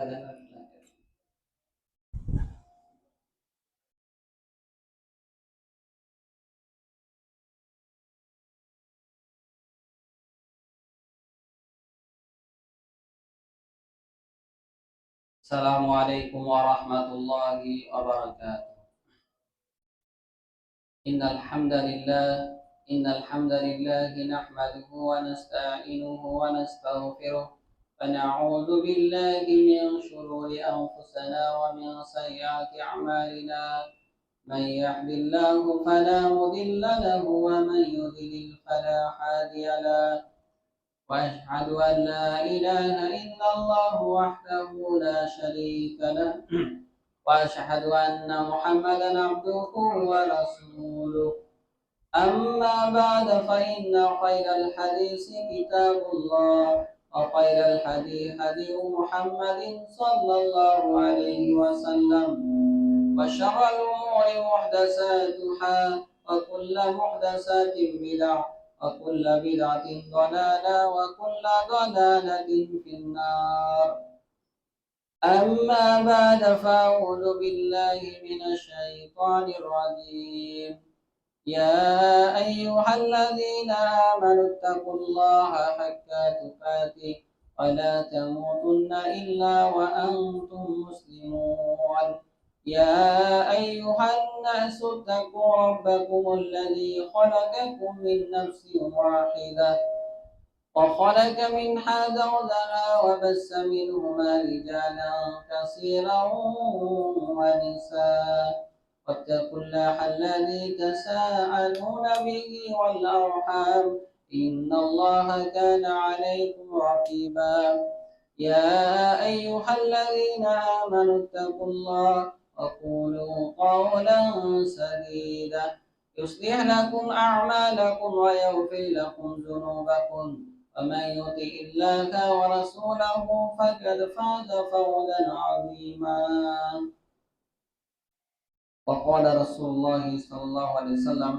السلام عليكم ورحمة الله وبركاته. إن الحمد لله نحمده ونستعينه ونستغفره ونعوذ بالله من شرور أنفسنا ومن سيئات أعمالنا. من يهد الله فلا مضل له ومن يضلل فلا هادي له. وأشهد أن لا إله إلا الله وحده لا شريك له وأشهد أن محمدا عبده ورسوله. أما بعد فإن خير الحديث كتاب الله وخير الهدي هدي محمد صلى الله عليه وسلم وشر الأمور محدثاتها وكل محدثات بدعة وكل بدعة ضلالة وكل ضلالة في النار. أما بعد فأعوذ بالله من الشيطان الرجيم. يا أيها الذين آمنوا اتقوا الله حق تقاته ولا تموتن إلا وأنتم مسلمون. يا أيها الناس اتقوا ربكم الذي خلقكم من نفس واحدة وخلق منها زوجها وبث منهما رجالا كثيرا ونساء واتقوا الله الذي تساءلون به والأرحام إن الله كان عليكم رقيبا. يا أيها الذين آمنوا اتقوا الله وقولوا قولا سديدا يصلح لكم أعمالكم ويغفر لكم ذنوبكم ومن يطع الله ورسوله فقد فاز فوزا عظيما. وقال رسول الله صلى الله عليه وسلم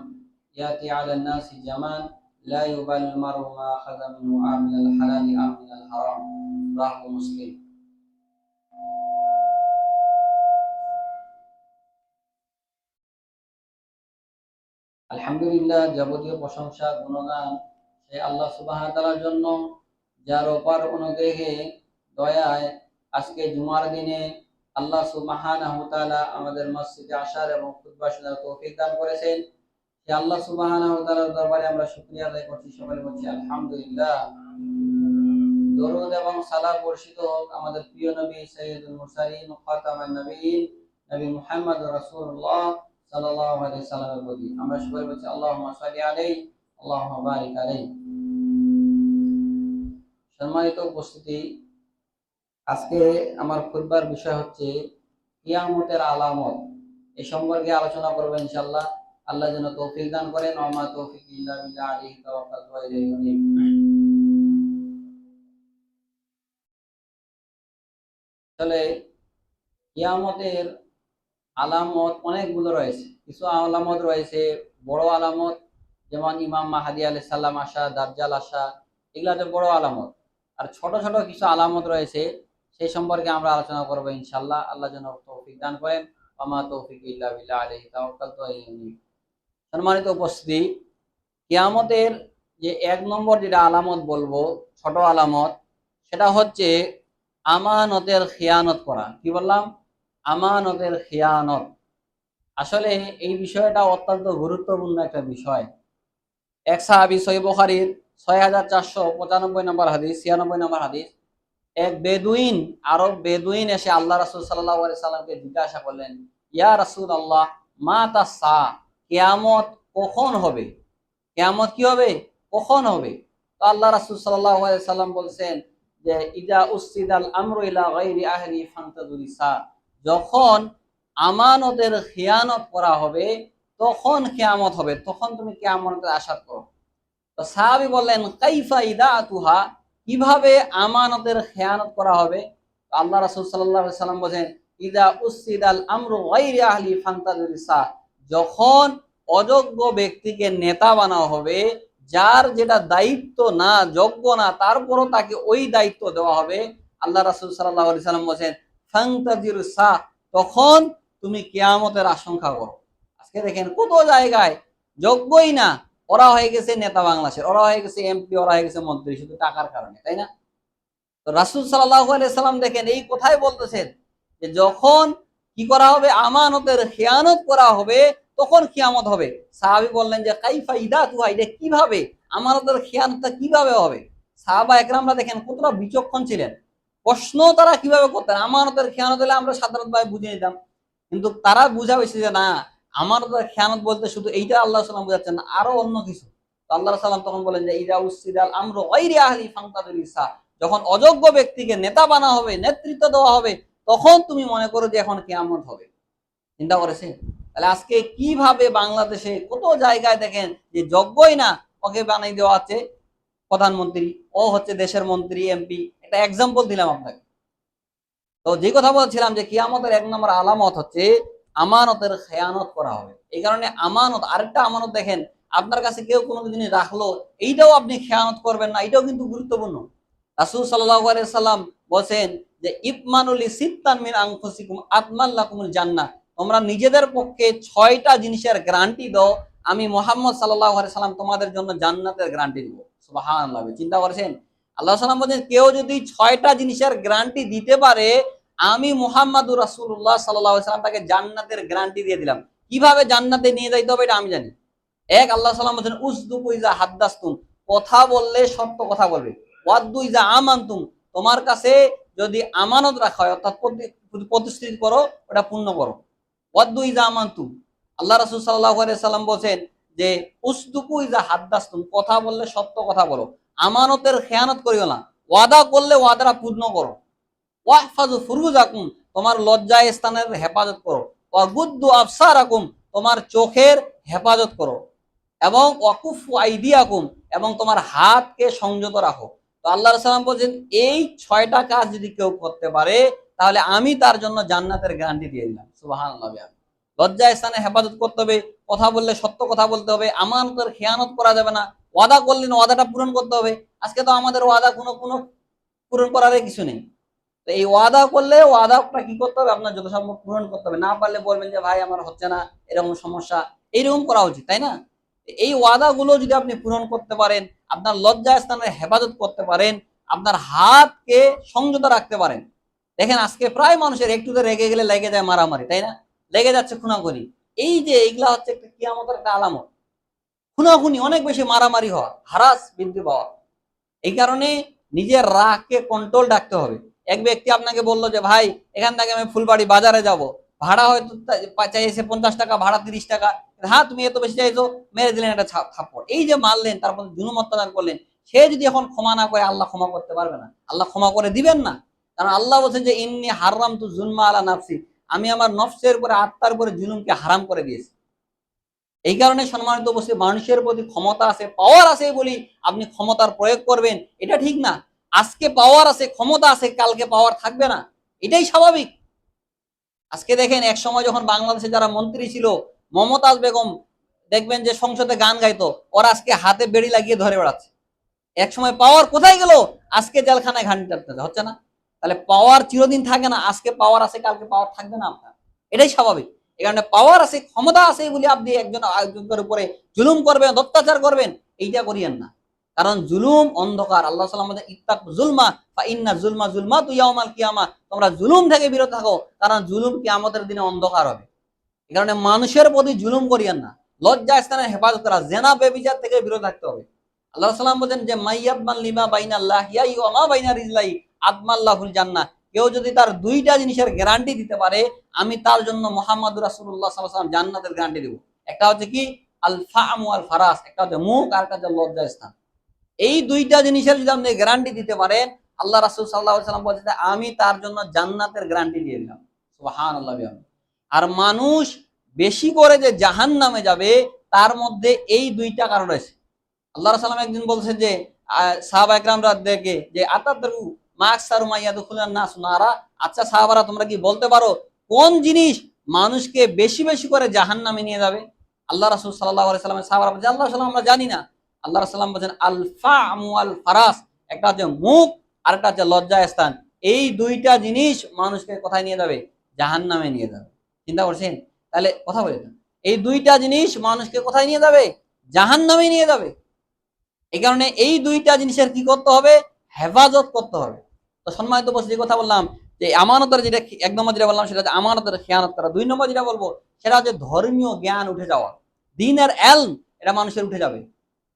يأتي على الناس زمان لا يبالي المرء ما أخذ منه من الحلال أم من الحرام. رواه مسلم. আলহামদুলিল্লাহ, যাবতীয় প্রশংসা গুণগান সেই আল্লাহ সুবহানাহু ওয়া তাআলার জন্য, যার অপার অনুগ্রহে দয়ায় আজকে জুমার দিনে আল্লাহ সুবহানাহু ওয়া তাআলা আমাদের মসজিদে আসার এবং খুতবা শোনার তৌফিক দান করেছেন। সেই আল্লাহ সুবহানাহু ওয়া তাআলার দরবারে আমরা শুকরিয়া আদায় করছি, সকলে বলছি আলহামদুলিল্লাহ। দরুদ এবং সালাম বর্ষিত হোক আমাদের প্রিয় নবী সাইয়্যিদুল মুরসালিন খাতামান নবীন নবী মুহাম্মদ রাসূলুল্লাহ সাল্লাল্লাহু আলাইহি সাল্লামের প্রতি। আমরা সকলে বলছি আল্লাহুম্মা সাল্লি আলাইহি আল্লাহুম্মা বারিক আলাইহি। সম্মানিত উপস্থিতি, আজকে আমার খুতবার বিষয় হচ্ছে কিয়ামতের আলামত। এই সম্পর্কে আলোচনা করব ইনশাআল্লাহ। আল্লাহ যেন তৌফিক দান করেন। ওয়া মা তৌফিক ইল্লা বিল্লাহ, আলাইহি তাওয়াক্কালতু ওয়া ইলাইহি উনীব। আসলে কিয়ামতের আলামত অনেকগুলো রয়েছে। কিছু আলামত রয়েছে বড় আলামত, যেমন ইমাম মাহদী আলাইহিস সালাম আসা, দাজ্জাল আসা, এগুলা তো বড় আলামত। আর ছোট ছোট কিছু আলামত রয়েছে, সেই সম্পর্কে আমরা আলোচনা করবো ইনশাআল্লাহ। আল্লাহ যেন তৌফিক দান করেন। ওয়া মা তৌফিক ইল্লা বিল্লাহ, আলাইহি তাওয়াক্কালতু ওয়া ইলাইহি উনীব। সম্মানিত উপস্থিতি, কিয়ামতের যে এক নম্বর যেটা আলামত বলবো, ছোট আলামত, সেটা হচ্ছে আমানতের খিয়ানত করা। কি বললাম? আমানতের খিয়ানত। আসলে এই বিষয়টা অত্যন্ত গুরুত্বপূর্ণ একটা বিষয়। এক সাহাবী, সহিহ বুখারীর 6495 নম্বর হাদিস, 96 নম্বর হাদিস, এক বেদুইন, আরব বেদুইন এসে আল্লাহ রাসূল সাল্লাল্লাহু আলাইহি সাল্লামকে জিজ্ঞাসা করলেন, ইয়া রাসূলুল্লাহ, মাতা সা, কিয়ামত কখন হবে? কিয়ামত কি হবে? কখন হবে? তো আল্লাহ রাসূল সাল্লাল্লাহু আলাইহি সাল্লাম বলছেন যে ইজা উসিদাল আমরু ইলা গায়রি আহলি ফান্তাযুরি সা, যখন আমানতের খিয়ানত করা হবে তখন কিয়ামত হবে, তখন তুমি কিয়ামতের আশা করো। তো সাহাবী বললেন, কাইফা ইদাতুহা, কিভাবে আমানতের খেয়ানত করা হবে? আল্লাহ রাসূল সাল্লাল্লাহু আলাইহি সাল্লাম বলেন, ইদা উসিদাল আমরু গায়রি আহলি ফান্তাযুরিসা, যখন অযোগ্য ব্যক্তিকে নেতা বানানো হবে, যার যেটা দায়িত্ব না, যোগ্য না, তারপরও তাকে ওই দায়িত্ব দেওয়া হবে। আল্লাহ রাসূল সাল্লাল্লাহু আলাইহি সাল্লাম বলেন ফান্তাজিরু সা, তখন তুমি কিয়ামতের আশঙ্কা করো। আজকে দেখেন কত জায়গায় যোগ্যই না, ওরা হয়ে গেছে নেতা বাংলাদেশের, ওরা হয়ে গেছে এমপি, ওরা হয়ে গেছে মন্ত্রী, শুধু টাকার কারণে, তাই না? তো রাসূল সাল্লাল্লাহু আলাইহি সাল্লাম দেখেন এই কথাই বলতেছেন যে যখন কি করা হবে, আমানতের খেয়ানত করা হবে, তখন কিয়ামত হবে। সাহাবী বললেন যে কাইফা ইদাতুহা, এটা কিভাবে, আমানতের খেয়ানতটা কিভাবে হবে? সাহাবা একরামরা দেখেন কতটা বিচক্ষণ ছিলেন, প্রশ্ন তারা কিভাবে করতেন। আমানতের খেয়ানত হলে আমরা সাধারণভাবে বুঝে নিতাম, কিন্তু তারা বুঝা হয়েছে যে না, আমানতের খেয়ানত বলতে শুধু এইটা আল্লাহ সাল্লাম বুঝাচ্ছেন না, আরো অন্য কিছু। তো আল্লাহ সাল্লাম তখন বলেন যে ইদা উসিদাল আমরু গায়রি আহলি ফান্তাদির ইসা, যখন অযোগ্য ব্যক্তিকে নেতা বানা হবে, নেতৃত্ব দেওয়া হবে, তখন তুমি মনে করো যে এখন কিয়ামত হবে। চিন্তা করেছে? তাহলে আজকে কিভাবে বাংলাদেশে কত জায়গায় দেখেন যে যোগ্যই না, ওকে বানাই দেওয়া হচ্ছে প্রধানমন্ত্রী, ও হচ্ছে দেশের মন্ত্রী, এমপি। একটা এক্সাম্পল দিলাম আপনাকে। তো যে কথা বলছিলাম যে কিয়ামতের এক নম্বর আলামত হচ্ছে আমানতের খেয়ানত করা হবে। এই কারণে আমানত, আরেকটা আমানত দেখেন, আপনার কাছে কেউ কোনো জিনিস রাখলো, এইটাও আপনি খেয়ানত করবেন না, এটাও কিন্তু গুরুত্বপূর্ণ। রাসূল সাল্লাল্লাহু আলাইহি সাল্লাম বলেন যে ইতমানুলি সিত্তান মিন আনফুসিকুম আতমাল্লাকুমুল জান্নাহ, তোমরা নিজেদের পক্ষে 6টা জিনিসের গ্যারান্টি দাও, আমি মুহাম্মদ সাল্লাল্লাহু আলাইহি সাল্লাম তোমাদের জন্য জান্নাতের গ্যারান্টি দেব। সুবহানাল্লাহ, চিন্তা করেছেন? আল্লাহ সাল্লাম বলেন কেউ যদি 6টা জিনিসের গ্যারান্টি দিতে পারে, আমি মুহাম্মাদুর রাসূলুল্লাহ সাল্লাল্লাহু আলাইহি সাল্লাম তাকে জান্নাতের গ্যারান্টি দিয়ে দিলাম। কিভাবে জান্নাতে নিয়ে যাইতে হবে এটা আমি জানি। এক, আল্লাহ সাল্লাম বলেন উসদুকু ইজা হাদ্দাসতুম, কথা বললে সত্য কথা বলবে। ওয়াদ্দু ইজা আমানতুম, তোমার কাছে যদি আমানত রাখা হয়, অর্থাৎ প্রতিশ্রুতি করো, ওটা পূর্ণ করো। ওয়াদ্দু ইজা আমানতুম, আল্লাহ রাসূল সাল্লাল্লাহু আলাইহি সাল্লাম বলেন যে উসদুকু ইজা হাদ্দাসতুম, কথা বললে সত্য কথা বলো, আমানতের খেয়ানত করিও না, ওয়াদা করলে ওয়াদাটা পূর্ণ করো। ওয়াহফাজু ফুরুজাকুম, তোমার লজ্জায় স্থানের হেফাজত করো। ওয়াগুদ্দু আবসারাকুম, তোমার চোখের হেফাজত করো। এবং ওয়াকুফু আইদিয়াকুম, এবং তোমার হাতকে সংযত রাখো। তো আল্লাহ সাল্লাম বলছেন এই 6টা কাজ যদি কেউ করতে পারে, তাহলে আমি তার জন্য জান্নাতের গ্যারান্টি দিয়ে দিলাম। সুবহানাল্লাহ। লজ্জা স্থানে হেফাজত করতে হবে, কথা বললে সত্য কথা বলতে হবে, আমানতের খেয়ানত করা যাবে না, ওয়াদা করলেন ওয়াদাটা পূরণ করতে হবে। আজকে তো আমাদের ওয়াদা কোনো পূরণ করার কিছু নেই। তো এই ওয়াদা করলে ওয়াদাটা কি করতে হবে, আপনার যত সম্ভব পূরণ করতে হবে। না পারলে বলবেন যে ভাই আমার হচ্ছে না, এরকম সমস্যা, এইরকম করা উচিত, তাই না? এই ওয়াদাগুলো যদি আপনি পূরণ করতে পারেন, আপনার লজ্জা স্থানের হেফাজত করতে পারেন, আপনার হাতকে সংযত রাখতে পারেন। দেখেন আজকে প্রায় মানুষের একটুতে রেগে গেলে লেগে যায় মারামারি, তাই না? লেগে যাচ্ছে খুনাখুনি। এই যে এইগুলা হচ্ছে একটা কিয়ামতের একটা আলামত। খুনাখুনি, অনেক বেশি মারামারি হওয়া, হারাস বৃদ্ধি পাওয়া। এই কারণে নিজের রাগকে কন্ট্রোল রাখতে হবে। এক ব্যক্তি আপনাকে বললো যে ভাই এখান থেকে আমি ফুলবাড়ি বাজারে যাব, ভাড়া হয়তো চাইছে 50 টাকা, ভাড়া 30 টাকা। হ্যাঁ তুমি এত বেশি চাইছো, মেরে দিলেন একটা থাপ্পড়। এই যে মারলেন, তারপর জুলুম অত্যাচার করলেন, সে যদি এখন ক্ষমা না করে, আল্লাহ ক্ষমা করতে পারবে না, আল্লাহ ক্ষমা করে দিবেন না। কারণ আল্লাহ বলছেন যে ইন্নী হারামতু যুলমা আলা নাফসি, আমি আমার নফসের উপরে, আত্মার উপরে জুলুমকে হারাম করে দিয়েছি। এই কারণে সম্মানিত উপস্থিতি, মানুষের প্রতি ক্ষমতা আছে, পাওয়ার আছে বলি আপনি ক্ষমতার প্রয়োগ করবেন, এটা ঠিক না। আজকে পাওয়ার আছে, ক্ষমতা আছে, কালকে পাওয়ার থাকবে না, এটাই স্বাভাবিক। আজকে দেখেন এক সময় যখন বাংলাদেশে যারা মন্ত্রী ছিল, মমতাজ বেগম দেখবেন যে সংসদে গান গাইতো, ওরা আজকে হাতে বেড়ি লাগিয়ে ধরে বেড়াচ্ছে। এক সময় পাওয়ার কোথায় গেল, আজকে জেলখানায় ঘানি টানতে হচ্ছে না? তাহলে পাওয়ার চিরদিন থাকে না, আজকে পাওয়ার আছে, কালকে পাওয়ার থাকবে না আপনার, এটাই স্বাভাবিক। এই কারণে পাওয়ার আছে, ক্ষমতা আছে বলে আপনি একজন আরেকজনের উপরে জুলুম করবেন, অত্যাচার করবেন, এইটা করিয়েন না। কারণ জুলুম অন্ধকার। আল্লাহ সাল্লাম বলেন ইত্তাকু জুলমা ফা ইন্না জুলমা জুলমাতু ইয়াউমাল কিয়ামা, তোমরা জুলুম থেকে বিরত থাকো, কারণ জুলুম কিয়ামতের দিনে অন্ধকার হবে। এই কারণে মানুষের প্রতি জুলুম করিয়েন না, লজ্জা স্থানের হেফাজত করা, জেনা বেবিচার থেকে বিরত থাকতে হবে। আল্লাহ সাল্লাম বলেন যে মাইয়াদমান লিমা বাইনাল্লাহ ইয়াই ওয়া মা বাইনা রিজলাই আদমাল্লাহুল জান্নাহ, কেউ যদি তার 2টা জিনিসের গ্যারান্টি দিতে পারে, আমি তার জন্য মুহাম্মদুর রাসূলুল্লাহ সাল্লাল্লাহু আলাইহি ওয়াসাল্লাম জান্নাতের গ্যারান্টি দেব। একটা হচ্ছে কি আল ফামু আল ফারাস, একটা হচ্ছে মুখ, আর একটা হচ্ছে লজ্জা স্থান। এই 2টা জিনিসের যদি আপনি গ্যারান্টি দিতে পারেন, আল্লাহ রাসূল সাল্লাল্লাহু আলাইহি ওয়াসাল্লাম বলেন আমি তার জন্য জান্নাতের গ্যারান্টি দিয়ে দিলাম। সুবহানাল্লাহ। আর মানুষ বেশি করে যে জাহান্নামে যাবে, তার মধ্যে এই 2টা কারণ আছে। আল্লাহ রাসূল একদিন বলছেন যে সাহাবা একরামরা দেখে যে আতাদরু মা আকসারু মা ইয়াদখুলুন নাস নারা, আচ্ছা সাহাবারা তোমরা কি বলতে পারো কোন জিনিস মানুষকে বেশি বেশি করে জাহান্নামে নিয়ে যাবে? আল্লাহ রাসূল সাল্লাল্লাহু আলাইহি ওয়াসাল্লাম সাহাবারা বলেন আল্লাহ রাসূল আমরা জানি না। আল্লাহ রাসূল বলেন আল ফামু আল ফারাস, একটা হচ্ছে মুখ, আর একটা হচ্ছে লজ্জা স্থান। এই দুইটা জিনিস মানুষকে কোথায় নিয়ে যাবে? জাহান্নামে নিয়ে যাবে। চিন্তা করছেন? তাহলে কথা বলে এই দুইটা জিনিস মানুষকে কোথায় নিয়ে যাবে? জাহান্নামে নিয়ে যাবে। এই কারণে এই দুইটা জিনিসের কি করতে হবে? হেফাজত করতে হবে। তো সম্মানিত উপস্থিতি, যে কথা বললাম যে আমানতের যেটা এক নম্বর যেটা বললাম সেটা হচ্ছে আমানতের খেয়ানত করা। দুই নম্বর যেটা বলবো সেটা হচ্ছে ধর্মীয় জ্ঞান উঠে যাওয়া। দ্বীনের ইলম এটা মানুষের উঠে যাবে।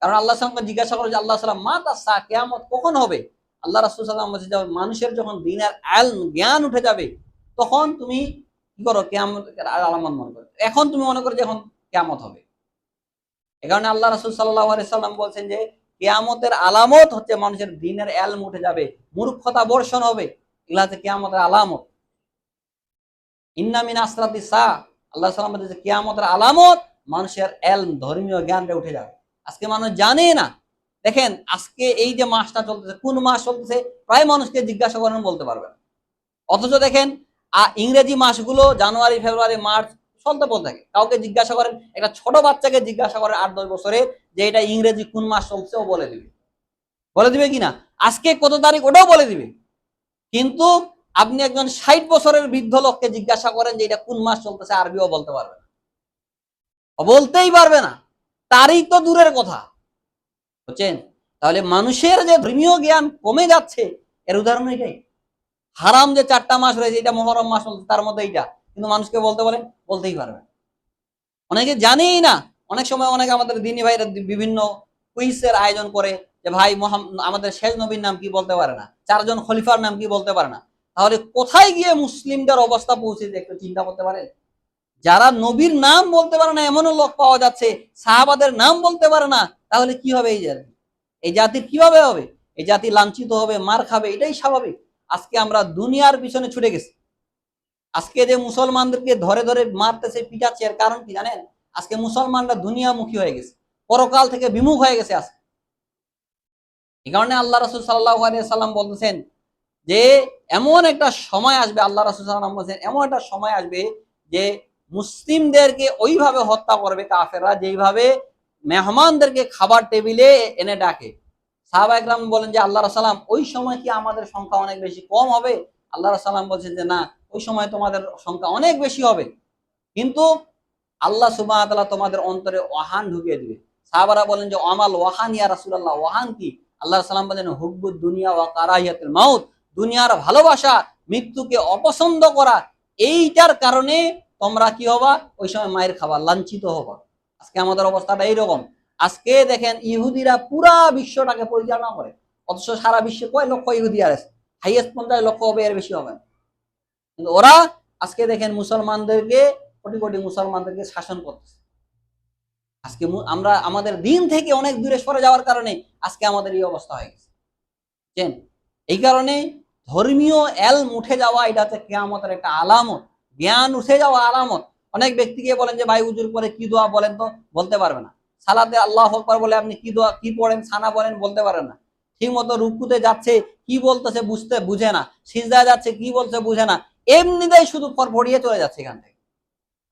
কারণ আল্লাহ সাল্লামকে জিজ্ঞাসা করে যে আল্লাহ সাল্লাম মা তাসা, কিয়ামত কখন হবে? আল্লাহ রাসূল সাল্লাল্লাহু আলাইহি ওয়াসাল্লাম বলছে মানুষের যখন দ্বীনের ইলম জ্ঞান উঠে যাবে তখন তুমি কি করো? কিয়ামতের আলামত মনে করো। এখন তুমি মনে করো যে এখন কিয়ামত হবে। এ কারণে আল্লাহ রাসূল সাল্লাল্লাহু আলাইহি সাল্লাম বলছেন যে কিয়ামতের আলামত হচ্ছে মানুষের দ্বীনের ইলম উঠে যাবে, মূর্খতা বর্ষণ হবে। এগুলা হচ্ছে কিয়ামতের আলামত। ইন্না মিন আসরাতিস সা, আল্লাহ সাল্লাম বলছে কিয়ামতের আলামত মানুষের ইলম ধর্মীয় জ্ঞানটা উঠে যাবে। আজকে মানুষ জানে না। দেখেন আজকে এই যে মাসটা চলতেছে, কোন মাস চলতেছে প্রায় মানুষকে জিজ্ঞাসা করেন বলতে পারবে না। অথচ দেখেন ইংরেজি মাসগুলো জানুয়ারি, ফেব্রুয়ারি, মার্চ চলতে বলতে থাকে। কাউকে জিজ্ঞাসা করেন, একটা ছোট বাচ্চাকে জিজ্ঞাসা করেন 8-10 বছরের যে এটা ইংরেজি কোন মাস চলছে, ও বলে দিবে কিনা? আজকে কত তারিখ ওটাও বলে দিবে। কিন্তু আপনি একজন 60 বছরের বৃদ্ধ লোককে জিজ্ঞাসা করেন যে এটা কোন মাস চলতেছে, আরবিও বলতে পারবে না, বলতেই পারবে না। তারই তো দূরের কথা, বুঝছেন? তাহলে মানুষের যে ধর্মীয় জ্ঞান কমে যাচ্ছে এর উদাহরণ এটাই। হারাম যে 4টা মাস রয়েছে, এটা মুহররম মাস চলছে, তার মধ্যে এইটা, কিন্তু মানুষকে বলতে বলেন বলতেই পারবে। অনেকে জানেই না। অনেক সময় অনেকে আমাদের দিনী ভাইরা বিভিন্ন কুইজের আয়োজন করে যে ভাই আমাদের শেষ নবীর নাম কি বলতে পারে না, 4জন খলিফার নাম কি বলতে পারে না। তাহলে কোথায় গিয়ে মুসলিমদের অবস্থা পৌঁছেছে একটু চিন্তা করতে পারেন? যারা নবীর নাম বলতে পারে না এমনও লোক পাওয়া যাচ্ছে, সাহাবাদের নাম বলতে পারে না, তাহলে কি হবে এই জাতি? এই জাতির কিভাবে হবে? এই জাতি লাঞ্ছিত হবে, মার খাবে, এটাই স্বাভাবিক। আজকে আমরা দুনিয়ার পিছনে ছুটে গেছি। আজকে যে মুসলমানদেরকে ধরে ধরে মারতেছে, পিটাচ্ছে, এর কারণ কি জানেন? আজকে মুসলমানরা দুনিয়ামুখী হয়ে গেছে, পরকাল থেকে বিমুখ হয়ে গেছে আজকে। এই কারণে আল্লাহ রাসূল সাল্লাল্লাহু আলাইহি সাল্লাম বলতেছেন যে এমন একটা সময় আসবে, আল্লাহ রাসূল সাল্লাল্লাহু আলাইহি সাল্লাম বলছেন এমন একটা সময় আসবে যে মুসলিমদেরকে ওইভাবে হত্যা করবে কাফেররা যেইভাবে মেহমানদেরকে খাবার টেবিলে এনে ডাকে। সাহাবা একরাম বলেন যে আল্লাহ রাসূল সাল্লাম ওই সময় কি আমাদের সংখ্যা অনেক বেশি কম হবে? আল্লাহ রাসূল সাল্লাম বলছেন যে না, ওই সময় তোমাদের সংখ্যা অনেক বেশি হবে, কিন্তু আল্লাহ সুবহানাহু ওয়া তাআলা তোমাদের অন্তরে ওয়াহান ঢুকিয়ে দিবে। সাহাবারা বলেন যে আমাল ওয়াহান ইয়া রাসূলুল্লাহ, ওয়াহান কি? আল্লাহ সাল্লাম বলেন হুব্বুদ দুনিয়া ওয়া কারাহিয়াতুল মাউত, দুনিয়ার ভালোবাসা, মৃত্যুকে অপছন্দ করা, এইটার কারণে তোমরা কি হবা? ওই সময় মায়ের খাবা, লাঞ্ছিত হবা। আজকে আমাদের অবস্থাটা এইরকম। আজকে দেখেন ইহুদিরা পুরা বিশ্বটাকে পরিচালনা করে, অথচ সারা বিশ্বে কয় লক্ষ ইহুদি আছে? হাইয়েস্ট 50 লক্ষ হবে, এর বেশি হবে না। কিন্তু ওরা আজকে দেখেন মুসলমানদেরকে, কোটি কোটি মুসলমানদেরকে শাসন করতেছে। আজকে আমরা আমাদের দিন থেকে অনেক দূরে সরে যাওয়ার কারণে আজকে আমাদের এই অবস্থা হয়ে গেছে, বুঝছেন? এই কারণে ধর্মীয় ইলম উঠে যাওয়া এটা হচ্ছে কিয়ামতের একটা আলামত, জ্ঞান উঠে যাওয়া আলামত। অনেক ব্যক্তিকে বলেন যে ভাই উজুর পরে কি দোয়া বলেন তো, বলতে পারবে না। সালাতে আল্লাহু আকবার বলে আপনি কি দোয়া কি পড়েন, সানা বলেন, বলতে পারেন না। ঠিক মতো রুকুতে যাচ্ছে কি বলতেছে বুঝে না, সিজদায় যাচ্ছে কি বলছে বুঝে না, এমনিতেই শুধু ফড়ফড়িয়ে চলে যাচ্ছে এখান থেকে।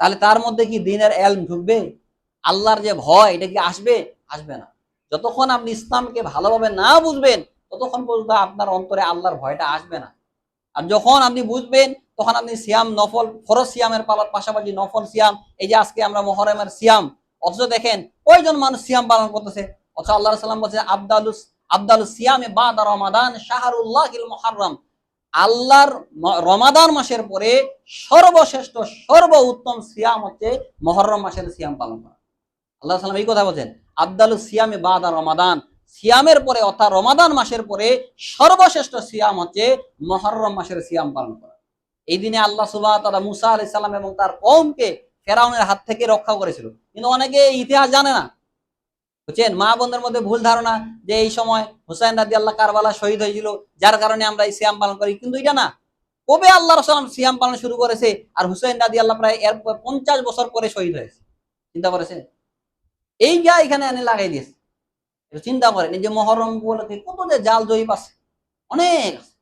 তাহলে তার মধ্যে কি দ্বীনের ইলম ঢুকবে? আল্লাহর যে ভয় এটা কি আসবে? আসবে না। যতক্ষণ আপনি ইসলামকে ভালোভাবে না বুঝবেন ততক্ষণ পর্যন্ত আপনার অন্তরে আল্লাহর ভয়টা আসবে না। আর যখন আপনি বুঝবেন তখন আপনি সিয়াম, নফল ফরজ সিয়ামের পাশাপাশি নফল সিয়াম, এই যে আজকে আমরা মুহররমের সিয়াম, অথচ দেখেন কয়জন মানুষ সিয়াম পালন করতেছে। অথচ আল্লাহ রাসূল সাল্লাল্লাহু আলাইহি ওয়াসাল্লাম বলছেন আফদালুস সিয়ামে বাদা রমাদান শাহরুল্লাহিল মুহাররম, আল্লাহর রমাদান মাসের পরে সর্বশ্রেষ্ঠ সর্ব উত্তম সিয়াম হচ্ছে মুহররম মাসের সিয়াম পালন করা। আল্লাহ সাল্লাম এই কথা বলছেন আফদালুস সিয়ামে বাদা রমাদান, সিয়ামের পরে অর্থাৎ রমাদান মাসের পরে সর্বশ্রেষ্ঠ সিয়াম হচ্ছে মুহররম মাসের সিয়াম পালন করা। এই দিনে আল্লাহ সুবহানাহু ওয়া তাআলা মুসা আলাইহিস সালাম এবং তার কওমকে ফেরাউনের হাত থেকে রক্ষা করেছিল। কিন্তু অনেকে ইতিহাস জানে না, বুঝছেন? মা বোনদের মধ্যে ভুল ধারণা যে এই সময় হুসাইন রাদিয়াল্লাহু কারবালা শহীদ হয়েছিল, যার কারণে আমরা এই সিয়াম পালন করি, কিন্তু এটা না। কবে আল্লাহ রাসূল সিয়াম পালন শুরু করেছে আর হুসাইন রাদিয়াল্লাহু প্রায় এর 50 বছর পরে শহীদ হয়েছে? চিন্তা করেছেন? এই যা এখানে এনে লাগাই দিয়েছে। চিন্তা করেন এই যে মহরম উপলক্ষে কত যে জাল জয়ীফ আছে, অনেক আছে।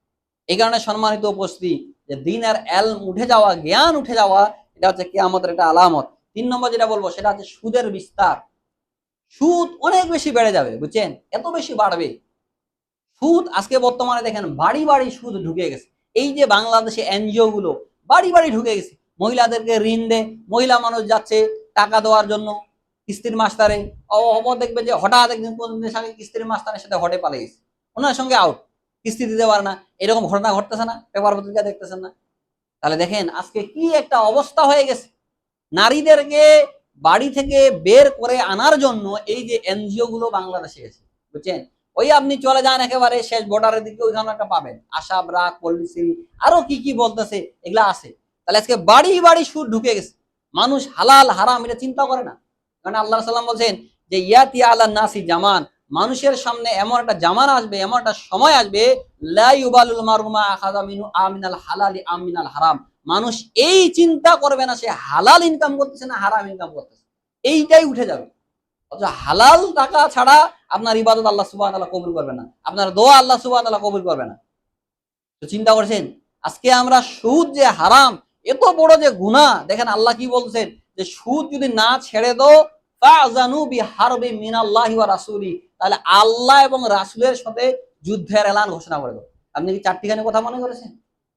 এই কারণে সম্মানিত উপস্থিতি যে দ্বীনের ইলম উঠে যাওয়া, জ্ঞান উঠে যাওয়া, এটা হচ্ছে কিয়ামতের একটা আলামত। 3 নম্বর যেটা বলবো সেটা হচ্ছে সুদের বিস্তার। সুদ অনেক বেশি বেড়ে যাবে, বুঝছেন? এত বেশি বাড়বে সুদ। আজকে বর্তমানে দেখেন বাড়ি বাড়ি সুদ ঢুকে গেছে। এই যে বাংলাদেশে এনজিও গুলো বাড়ি বাড়ি ঢুকে গেছে, মহিলাদেরকে ঋণ দেয়, মহিলা মানুষ যাচ্ছে টাকা দেওয়ার জন্য কিস্তির মাস্টারে, দেখবে যে হঠাৎ একদিন কোনদিন সঙ্গে কিস্তির মাস্টারের সাথে হটে পালিয়ে গেছে, ওনার সঙ্গে আউট, কিস্তি দিতে পারে না, এরকম ঘটনা ঘটতেছে না? পেপার পত্রিকা দেখতেছেন না? তাহলে দেখেন আজকে কি একটা অবস্থা হয়ে গেছে। নারীদেরকে বাড়ি থেকে বের করে আনার জন্য এই যে এনজিও গুলো বাংলাদেশে এসে, বুঝছেন? ওই আপনি চলে যান একেবারে শেষ বর্ডারের দিকে, ওইখানে একটা পাবেন আশা ব্রাক পল্লিশ্রী আরো কি কি বলতেছে, এগুলা আছে। তাহলে আজকে বাড়ি বাড়ি সুদ ঢুকে গেছে, মানুষ হালাল হারাম এটা চিন্তা করে না। কারণ আল্লাহ সাল্লাম বলছেন যে ইয়াতি আলা নাসি জামান, মানুষের সামনে এমন একটা জামান আসবে, এমন একটা সময় আসবে, লা ইউবালুল মারুমা আখাযা মিনু আমিনাল হালালি আমিনাল হারাম, মানুষ এই চিন্তা করবে না সে হালাল ইনকাম করতেছে না হারাম ইনকাম করতেছে, এইটাই উঠে যাবে। অথচ হালাল টাকা ছাড়া আপনার ইবাদত আল্লাহ সুবহানাহু ওয়া তাআলা কবুল করবে না, আপনার দোয়া আল্লাহ সুবহানাহু ওয়া তাআলা কবুল করবে না। তো চিন্তা করছেন আজকে আমরা সুদ যে হারাম, এত বড় যে গুনাহ, দেখেন আল্লাহ কি বলছেন যে সুদ যদি না ছেড়ে দাও ফাজানু বিহারবি মিনাল্লাহি ওয়া রাসূলি, তাহলে আল্লাহ এবং রাসূলের সাথে যুদ্ধের এলান ঘোষণা করে দাও। আপনি কি চারটিখানি কথা মনে করেছেন?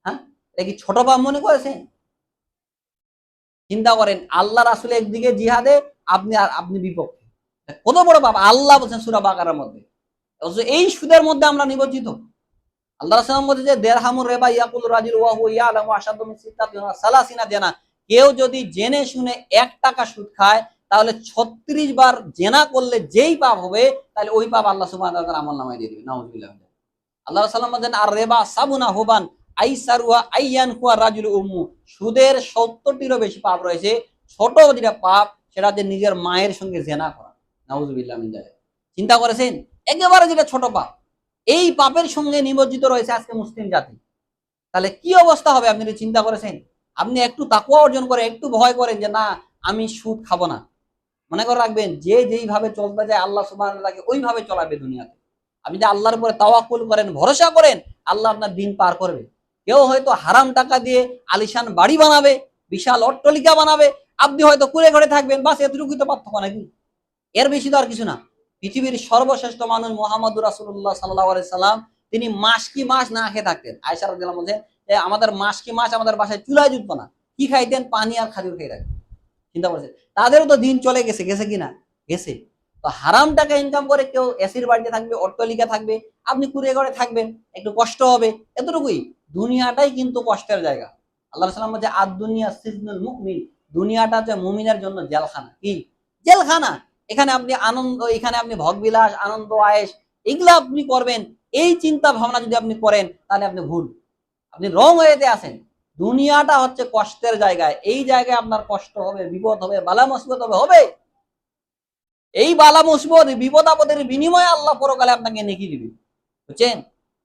হ্যাঁ, এটা কি ছোট পাপ মনে করেছেন? চিন্তা করেন আল্লাহ রাসূল একদিকে জিহাদে, আপনি বিপক্ষে, কত বড় পাপ আল্লাহ বলছেন সূরা বাকারার মধ্যে। এই সুদের মধ্যে আমরা নিমজ্জিত। আল্লাহ রাসূল বলছে যে দেরহামুর রিবা ইয়াকুল রাজুল ওয়া হুয়া ইয়ালামু আশাদু মিন সিত্তাতিনা সালাসিনা জানা, কেউ যদি জেনে শুনে 1 টাকা সুদ খায় তাহলে 36 বার জেনা করলে যেই পাপ হবে, তাহলে ওই পাপ আল্লাহ সুবহানাহু ওয়া তাআলা আমলনামায় দিয়ে দিবেন। নাউযুবিল্লাহ। আল্লাহ রাসূল বলেন আর রিবা সাবুনা হুবান আইসারুহা আইয়ান কুয়া রাজুল উম্মু, সুদের 70টিরও বেশি পাপ রয়েছে, ছোট যেটা পাপ সেটা যে নিজের মায়ের সঙ্গে জেনা করা। নাউযুবিল্লাহ মিন যালিক। চিন্তা করেছেন একেবারে যেটা ছোট পাপ, এই পাপের সঙ্গে নিমজ্জিত রয়েছে আজকে মুসলিম জাতি। তাহলে কি অবস্থা হবে আপনি চিন্তা করেছেন? আপনি একটু তাকওয়া অর্জন করে একটু ভয় করেন যে না আমি সুদ খাবো না, মনে করে রাখবেন যে যেইভাবে চলতে যায় আল্লাহ সুবহানাহু ওয়া তাআলা ওইভাবে চলাবে দুনিয়াতে। আপনি যে আল্লাহর উপরে তাওয়াক্কুল করেন, ভরসা করেন, আল্লাহ আপনার দিন পার করবে। কেউ হয়তো হারাম টাকা দিয়ে আলিশান বাড়ি বানাবে, বিশাল অট্টালিকা বানাবে, আপনি হয়তো কুড়ে ঘরে থাকবেন, বাস এতটুকুই তো পার্থক্য নাকি? এর বেশি তো আর কিছু না। পৃথিবীর সর্বশ্রেষ্ঠ মানুষ মুহাম্মদুর রাসূলুল্লাহ সাল্লাল্লাহু আলাইহি সাল্লাম, তিনি মাস কি মাস না খেয়ে থাকতেন। আয়েশা রাদিয়াল্লাহু আনহা বলেন যে আমাদের মাস কি মাস আমাদের বাসায় চুলায় জুটতো না, কি খাইতেন? পানি আর খাজুর খেয়ে থাকতেন। চিন্তা করেছেন তাদেরও তো দিন চলে গেছে, গেছে কিনা? গেছে। তো হারাম টাকা ইনকাম করে কেউ এসির বাড়িতে থাকবে, অট্টালিকা থাকবে, আপনি কুড়ে ঘরে থাকবেন, একটু কষ্ট হবে, এতটুকুই। দুনিয়াটাই কিন্তু কষ্টের জায়গা। আল্লাহ রাসূল বলেন আদ দুনিয়া সিজনুল মুমিন, দুনিয়াটা হচ্ছে মুমিনের জন্য জেলখানা। কি জেলখানা? এখানে আপনি আনন্দ, এখানে আপনি ভোগবিলাস, আনন্দ, আয়েশ, এগুলা আপনি করবেন, এই চিন্তা ভাবনা যদি আপনি করেন তাহলে আপনি ভুল, আপনি রং ওয়েতে আছেন। দুনিয়াটা হচ্ছে কষ্টের জায়গায়, এই জায়গায় আপনার কষ্ট হবে, বিপদ হবে, বালা মুসিবত হবে। এই বালা মুসিবত বিপদ আপদের বিনিময়ে আল্লাহ পরকালে আপনাকে নেকি দিবে, বুঝছেন?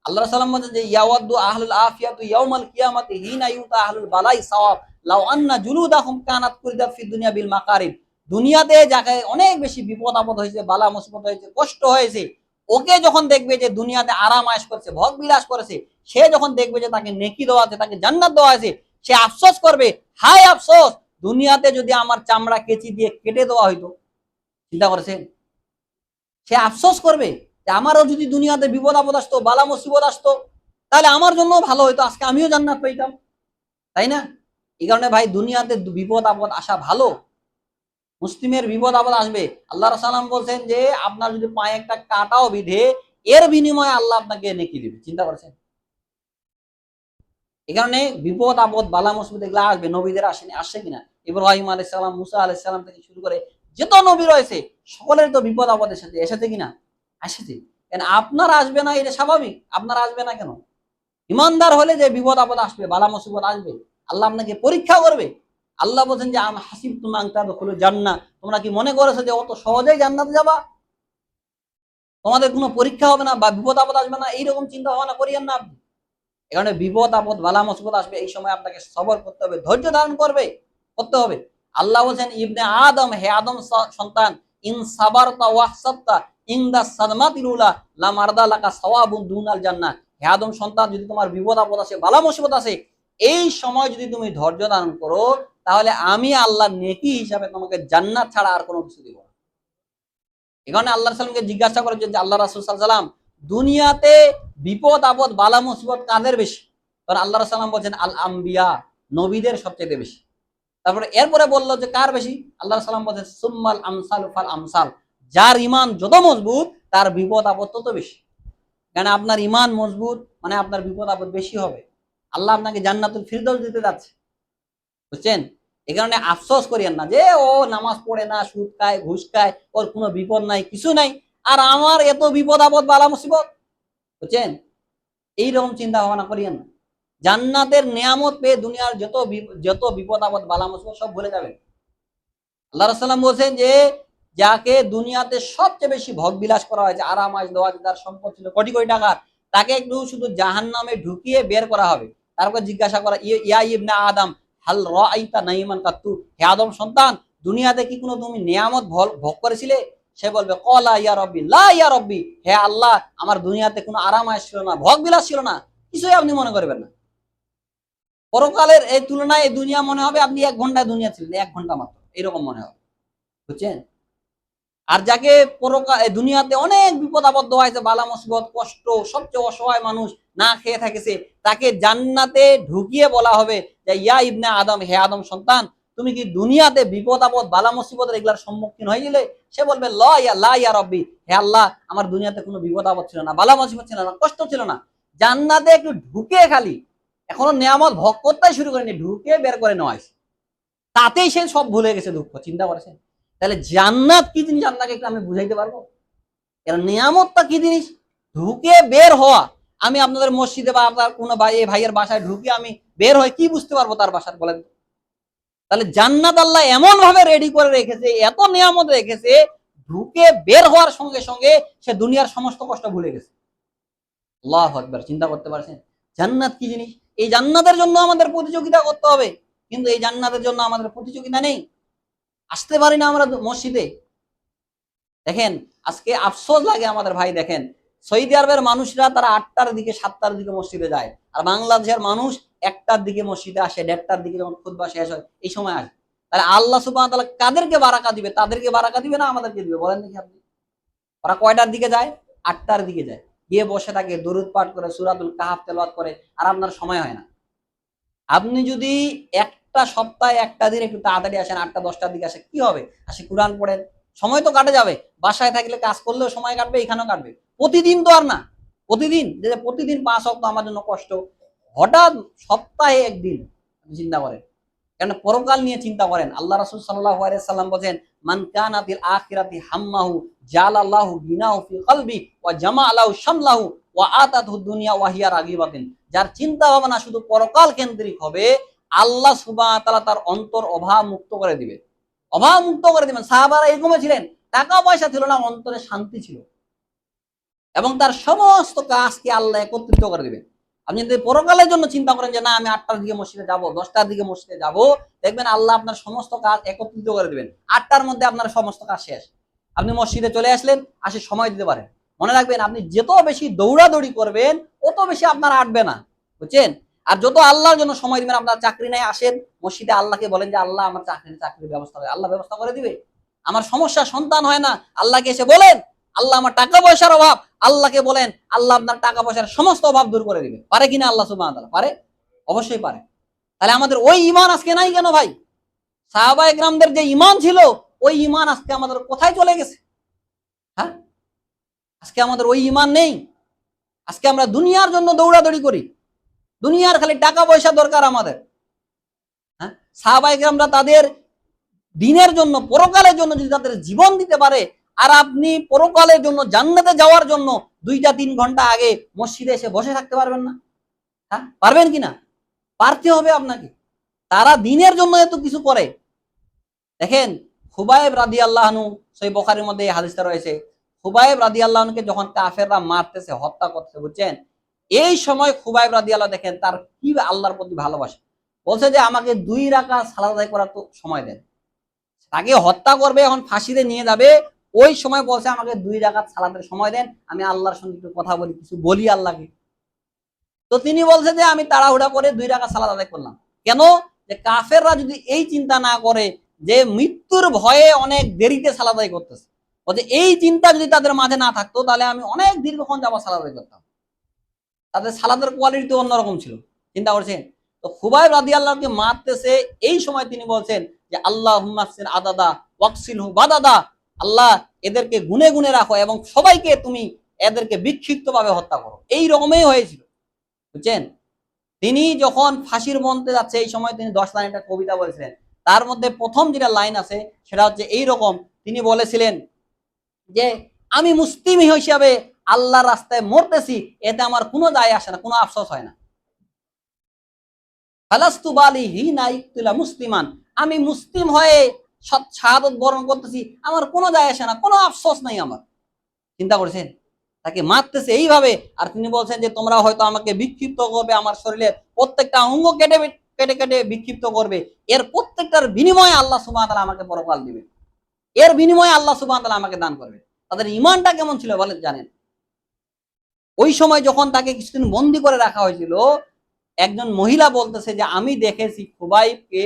আল্লাহ সাল্লাম বলেন যে ইয়াওয়াদু আহলুল আফিয়াতু ইয়াউমাল কিয়ামাতি হিনা ইউতা আহলুল বালাই সাওয়াব লাউ আন্না জুলুদাহুম কানাত কুরিদাত ফিদ দুনিয়া বিল মাকারিব, দুনিয়াতে যাকে অনেক বেশি বিপদ আপদ হয়েছে, বালা মুসিবত হয়েছে, কষ্ট হয়েছে, ওকে যখন দেখবে যে দুনিয়াতে আরাম আয়েশ করেছে, ভোগ বিলাস করেছে, সে যখন দেখবে যে তাকে নেকি দেওয়া আছে, তাকে জান্নাত দেওয়া আছে, সে আফসোস করবে, হায় আফসোস, দুনিয়াতে যদি আমার চামড়া কেচি দিয়ে কেটে দেওয়া হইতো। চিন্তা করেছেন? সে আফসোস করবে যে আমারও যদি দুনিয়াতে বিপদ আপদ আসতো, বালা মুসিবত আসতো, তাহলে আমার জন্য ভালো হইতো, আজকে আমিও জান্নাত পেতাম, তাই না? এই কারণে ভাই দুনিয়াতে বিপদ আপদ আসা ভালো, মুসলিমের বিপদ আপদ আসবে। আল্লাহ রাসূল বলছেন যে আপনার যদি পায়ে একটা কাঁটাও বিধে, এর বিনিময়ে আল্লাহ আপনাকে নেকি দিবে। চিন্তা করেছেন? এই কারণে বিপদ আপদ বালা মুসিবত এগুলো আসবে, নবীদের আসেনি, আসছে কিনা? ইব্রাহিম আলাইহিস সালাম, মুসা আলাইহিস সালাম থেকে শুরু করে যত নবী রয়েছে সকলের তো বিপদ আপদ এসেছে, এসেছে কিনা? এসেছে। কেন আপনার আসবে না এটা স্বাভাবিক, আপনার আসবে না কেন? ইমানদার হলে যে বিপদ আপদ আসবে, বালা মুসিবত আসবে, আল্লাহ আপনাকে পরীক্ষা করবে। আল্লাহ বলেন যে আম হাসিবতুম আন তাদখুলুল জান্নাহ, তোমরা কি মনে করেছো যে অত সহজেই জান্নাতে যাবা? তোমাদের কোনো পরীক্ষা হবে না বা বিপদ আপদ আসবে না, এইরকম চিন্তা ভাবনা করিয়েন না আপনি। এখানে বিপদ আপদ বালা মুসিবত আসবে, এই সময় আপনাকে সবর করতে হবে, ধৈর্য ধারণ করতে হবে। আল্লাহ বলেন ইবনে আদম, হে আদম সন্তান, ইন সাবারতা ওয়াহসাবতা ইনদা সাদমাতিল উলা লা মারদা লাকা সাওয়াবুন দুনাল জান্নাহ, হে আদম সন্তান, যদি তোমার বিপদ আপদ আসে, বালা মুসিবত আসে, এই সময় যদি তুমি ধৈর্য ধারণ করো, তাহলে আমি আল্লাহ নেকি হিসাবে তোমাকে জান্নাত ছাড়া আর কোনো কিছু দিব না। এখানে আল্লাহ সাল্লামকে জিজ্ঞাসা করে যে আল্লাহ রাসূল সাল্লাল্লাহু আলাইহি ওয়াসাল্লাম, দুনিয়াতে বিপদ আপদ বালা মুসিবত কাদের বেশি? তখন আল্লাহ রাসূল সাল্লাম বলছেন আল আম্বিয়া, নবীদের সবচেয়ে বেশি। তারপরে এরপরে বললো যে কার বেশি, আল্লাহ রাসূল সাল্লাম বলছেন সুম্মাল আমসাল ফাল আমসাল, যার ইমান যত মজবুত তার বিপদ আপদ তত বেশি। কারণ আপনার ইমান মজবুত মানে আপনার বিপদ আপদ বেশি হবে। আল্লাহ আপনাকে জান্নাতুল ফিরদৌস দিতে যাচ্ছে, বুঝছেন? এই কারণে আফসোস করিয়েন না যে ও নামাজ পড়ে না, সুদ খায়, ঘুষ খায়, ওর কোনো বিপদ নাই, কিছু নাই, আর আমার এত বিপদ আপদ বালা মুসিবত, বুঝছেন? এইরকম চিন্তা ভাবনা করিয়েন না। জান্নাতের নিয়ামত পেয়ে দুনিয়ার যত বিপদ আপদ বালা মুসিবত সব ভুলে যাবেন। আল্লাহ রাসূল বলছেন যে যাকে দুনিয়াতে সবচেয়ে বেশি ভোগ বিলাস করা হয়েছে, আরাম আয়েশ দেওয়া, যার সম্পদ ছিল কোটি কোটি টাকার, তাকে একটু শুধু জাহান্নামে ঢুকিয়ে বের করা হবে। তারপর জিজ্ঞাসা করা, ইয়া ইবনে আদম হাল রাআইতা নাঈমান কাত্তু, হে আদম সন্তান, দুনিয়াতে কি কোনো তুমি নিয়ামত ভোগ করেছিলে? সে বলবে ক্বালা ইয়া রাব্বি লা ইয়া রাব্বি, হে আল্লাহ, আমার দুনিয়াতে কোনো আরাম আয়েশ ছিল না, ভোগ বিলাস ছিল না, কিছুই আপনি মনে করবেন না। পরকালের এই তুলনায় এই দুনিয়া মনে হবে আপনি 1 ঘন্টায় দুনিয়া ছিলেন, 1 ঘন্টা মাত্র, এরকম মনে হবে, বুঝছেন? আর যাকে দুনিয়াতে অনেক বিপদ আপদ হয়েছে, বালা মুসিবত, কষ্ট, সবচেয়ে অসহায় মানুষ, না খেয়ে থাকেছে, তাকে জান্নাতে ঢুকিয়ে বলা হবে যে ইয়া ইবনে আদম, হে আদম সন্তান, তুমি কি দুনিয়াতে বিপদ আপদ বালা মুসিবত এগুলার সম্মুখীন হয়েছিলে? সে বলবে লা ইয়া রব্বি, হে আল্লাহ, আমার দুনিয়াতে কোনো বিপদ আপদ ছিল না, বালা মুসিবত ছিল না, কষ্ট ছিল না। জান্নাতে একটু ঢুকে খালি, এখনো নিয়ামত ভোগ করতে শুরু করেনি, ঢুকে বের করে নেওয়া হয়েছে, তাতেই সে সব ভুলে গেছে, দুঃখ। চিন্তা করেছেন? তাহলে জান্নাত কি জিনিস আপনাকে একটু আমি বুঝাইতে পারবো? এর নিয়ামতটা কি জিনিস? ঢুকে বের হওয়া। আমি আপনাদের মসজিদে বা আপনার কোনো ভাইয়ের বাসায় ঢুকে আমি বের হয়ে কি বুঝতে পারবো তার বাসার, বলেন? তাহলে জান্নাত আল্লাহ এমন ভাবে রেডি করে রেখেছে, এত নিয়ামত রেখেছে, ঢুকে বের হওয়ার সঙ্গে সঙ্গে সে দুনিয়ার সমস্ত কষ্ট ভুলে গেছে। আল্লাহু আকবার, চিন্তা করতে পারছেন জান্নাত কি জিনিস? এই জান্নাতের জন্য আমাদের প্রতিযোগিতা করতে হবে, কিন্তু এই জান্নাতের জন্য আমাদের প্রতিযোগিতা নেই, আসতে পারি না আমরা মসজিদে। দেখেন আজকে আফসোস লাগে আমাদের ভাই, দেখেন সৌদি আরবের মানুষরা তারা 8টার দিকে 7টার দিকে মসজিদে যায়, আর বাংলাদেশের মানুষ 1টার দিকে মসজিদে আসে, 1:30টার দিকে যখন খুতবা শেষ হয় এই সময় আসে। তাহলে আল্লাহ সুবহানাহু ওয়া তাআলা কাদেরকে বারাকা দিবে? তাদেরকে বারাকা দিবে না আমাদেরকে দিবে? বলেন দেখি আপনি। ওরা কয়টার দিকে যায়? 8টার দিকে যায়, গিয়ে বসে থাকে, দরুদ পাঠ করে, সূরাতুল কাহাফ তেলাওয়াত করে, আর আপনার সময় হয় না। আপনি যদি একটা সপ্তাহে একটা দিন একটু তাড়াতাড়ি আসেন, 8টা 10টার দিকে আসে, কি হবে? আসে কোরআন পড়েন, সময় তো কাটে যাবে। বাসায় থাকলে কাজ করলেও সময় কাটবে, এখানেও কাটবে। প্রতিদিন তো আর না, প্রতিদিন যে প্রতিদিন 5 ওয়াক্ত আমার জন্য কষ্ট, হঠাৎ সপ্তাহে একদিন চিন্তা করেন। কেন পরকাল নিয়ে চিন্তা করেন। আল্লাহ রাসূল সাল্লাল্লাহু আলাইহি সাল্লাম বলেন, মান কানা বিল আখিরাতি হাম্মাহু জালাল্লাহু গিনাহু ফি কলবি ওয়া জামা লাহু শামলাহু ওয়া আতাতহু দুনিয়া ওয়া হিয়া রাগিবাতিন। যার চিন্তা ভাবনা শুধু পরকাল কেন্দ্রিক হবে, আল্লাহ সুবহানাহু ওয়া তাআলা তার অন্তর অভাব মুক্ত করে দিবে, অভাব মুক্ত করে দিবেন। সাহাবারা এরকমই ছিলেন, টাকা পয়সা ছিল না, অন্তরে শান্তি ছিল, এবং তার সমস্ত কাজকে আল্লাহ একত্রিত করে দিবেন। আপনি যদি পরকালের জন্য চিন্তা করেন যে না আমি 8টার দিকে মসজিদে যাব, 10টার দিকে মসজিদে যাব, দেখবেন আল্লাহ আপনার সমস্ত কাজ একত্রিত করে দিবেন। 8টার মধ্যে আপনার সমস্ত কাজ শেষ, আপনি মসজিদে চলে আসলেন, আসে সময় দিতে পারেন। মনে রাখবেন, আপনি যত বেশি দৌড়াদৌড়ি করবেন তত বেশি আপনার আটবে না, বুঝছেন? আর যত আল্লাহর জন্য সময় দিবেন, আপনার চাকরি নাই, আসেন মসজিদে, আল্লাহকে বলেন যে আল্লাহ আমার চাকরির ব্যবস্থা করে, আল্লাহ ব্যবস্থা করে দিবে। আমার সমস্যা সন্তান হয় না, আল্লাহকে এসে বলেন আল্লাহ আমার টাকা পয়সার অভাব, আল্লাহকে বলেন আল্লাহ আপনার টাকা পয়সার সমস্ত অভাব দূর করে দিবে। পারে কিনা আল্লাহ সুবহানাহু ওয়া তাআলা? পারে, অবশ্যই পারে। তাহলে আমাদের ওই ঈমান আজকে নাই কেন ভাই? সাহাবায়ে কেরামদের যে ঈমান ছিল, ওই ঈমান আজকে আমাদের কোথায় চলে গেছে? হ্যাঁ, আজকে আমাদের ওই ঈমান নেই। আজকে আমরা দুনিয়ার জন্য দৌড়াদৌড়ি করি, দুনিয়ার খালি টাকা পয়সা দরকার আমাদের। হ্যাঁ, সাহাবায়ে কেরামরা তাদের দিনের জন্য, পরকালের জন্য যদি তাদের জীবন দিতে পারে, আর আপনি পরকালের জন্য, জান্নাতে যাওয়ার জন্য 2-3 ঘন্টা আগে মসজিদে এসে বসে থাকতে পারবেন না? হ্যাঁ, পারবেন কিনা? পারতে হবে আপনাকে। তারা দিনের জন্য এত কিছু করে। দেখেন খুবাইব রাদিয়াল্লাহু আনহু, সহিহ বুখারীর মধ্যে এই হাদিসটা রয়েছে, খুবাইব রাদিয়াল্লাহু আনহুকে যখন কাফেররা মারতেছে, হত্যা করতেছে, বুঝছেন, এই সময় খুবাইব রাদিয়াল্লাহু, দেখেন তার কি আল্লাহর প্রতি ভালোবাসা, বলছে যে আমাকে 2 রাকাত সালাত আদায় করার তো সময় দেন। তাকে হত্যা করবে, এখন ফাঁসিতে নিয়ে যাবে, ওই সময় বলছে আমাকে 2 রাকাত সালাতের সময় দেন, আমি আল্লাহর সঙ্গে একটু কথা বলি, কিছু বলি আল্লাহকে। তো তিনি বলছে যে আমি তাড়াহুড়া করে 2 রাকাত সালাত আদায় করলাম। কেন? যে কাফেররা যদি এই চিন্তা না করে যে মৃত্যুর ভয়ে অনেক দেরিতে সালাত আদায় করতেছে, বলছে এই চিন্তা যদি তাদের মাঝে না থাকতো তাহলে আমি অনেক দীর্ঘক্ষণ যাবত সালাত আদায় করতাম। তাদের সালাতের কোয়ালিটি তো অন্যরকম ছিল। চিন্তা করছেন? তো খুবাইব রাদিয়াল্লাহুকে মারতেছে, এই সময় তিনি বলছেন যে আল্লাহুম্মা ফসিল আদাদা ওয়াকসিলহু বাদাদা, আল্লাহ এদেরকে গুনে গুনে রাখো এবং সবাইকে তুমি এদেরকে বিক্ষিপ্তভাবে হত্যা করো। এই রকমই হয়েছিল, বুঝছেন? তিনি যখন ফাঁসির মঞ্চে যাচ্ছে এই সময় তিনি 10 লাইন একটা কবিতা বলেছিলেন। তার মধ্যে প্রথম যেটা লাইন আছে সেটা হচ্ছে এইরকম, তিনি বলেছিলেন যে আমি মুসলিম হিসাবে আল্লাহর রাস্তায় মরতেছি, এতে আমার কোনো যায় আসে না, কোনো আফসোস হয় না। ফালাস্তু বালি হিনা ইকতুলা মুসলিমান, আমি মুসলিম হয়ে শাহাদাত বরণ করতেছি, আমার কোনো যায় আসে না, কোনো আফসোস নাই আমার। চিন্তা করেছেন? তাকে মারতেছে এইভাবে, আর তিনি বলছেন যে তোমরা হয়তো আমাকে বিক্ষিপ্ত করবে, আমার শরীরের প্রত্যেকটা অঙ্গ কেটে কেটে কেটে বিক্ষিপ্ত করবে, এর প্রত্যেকটার বিনিময়ে আল্লাহ সুবহানাহু ওয়া তাআলা আমাকে পরকাল দিবে, এর বিনিময়ে আল্লাহ সুবহানাহু ওয়া তাআলা আমাকে দান করবে। তাদের ঈমানটা কেমন ছিল বলেন, জানেন? ওই সময় যখন তাকে কিছুদিন বন্দী করে রাখা হয়েছিল, একজন মহিলা বলতেছে যে আমি দেখেছি খুবাইবকে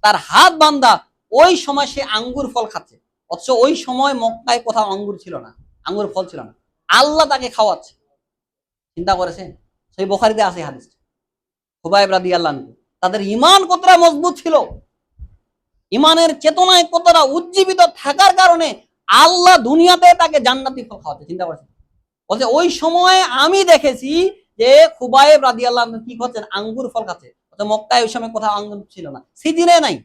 তার হাত বান্ধা, ওই সময় সে আঙ্গুর ফল খাচ্ছে, অথচ ওই সময় মক্কায় কোথাও আঙ্গুর ছিল না, আঙ্গুর ফল ছিল না, আল্লাহ তাকে খাওয়াচ্ছে। চিন্তা করেছেন? সেই বুখারীতে আছে হাদিস। খুবাইব রাদিয়াল্লাহু আনহু, তাদের ঈমান কতটা মজবুত ছিল, ঈমানের চেতনায় কতটা উজ্জীবিত থাকার কারণে আল্লাহ দুনিয়াতে তাকে জান্নাতি ফল খাওয়াচ্ছে। চিন্তা করেছেন? বলছে ওই সময় আমি দেখেছি যে খুবাইব রাদিয়াল্লাহু আনহু কি করছেন, আঙ্গুর ফল খাচ্ছে। মক্কায় ওই সময় কোথাও আঙ্গুর ছিল না, সিজনে নাই।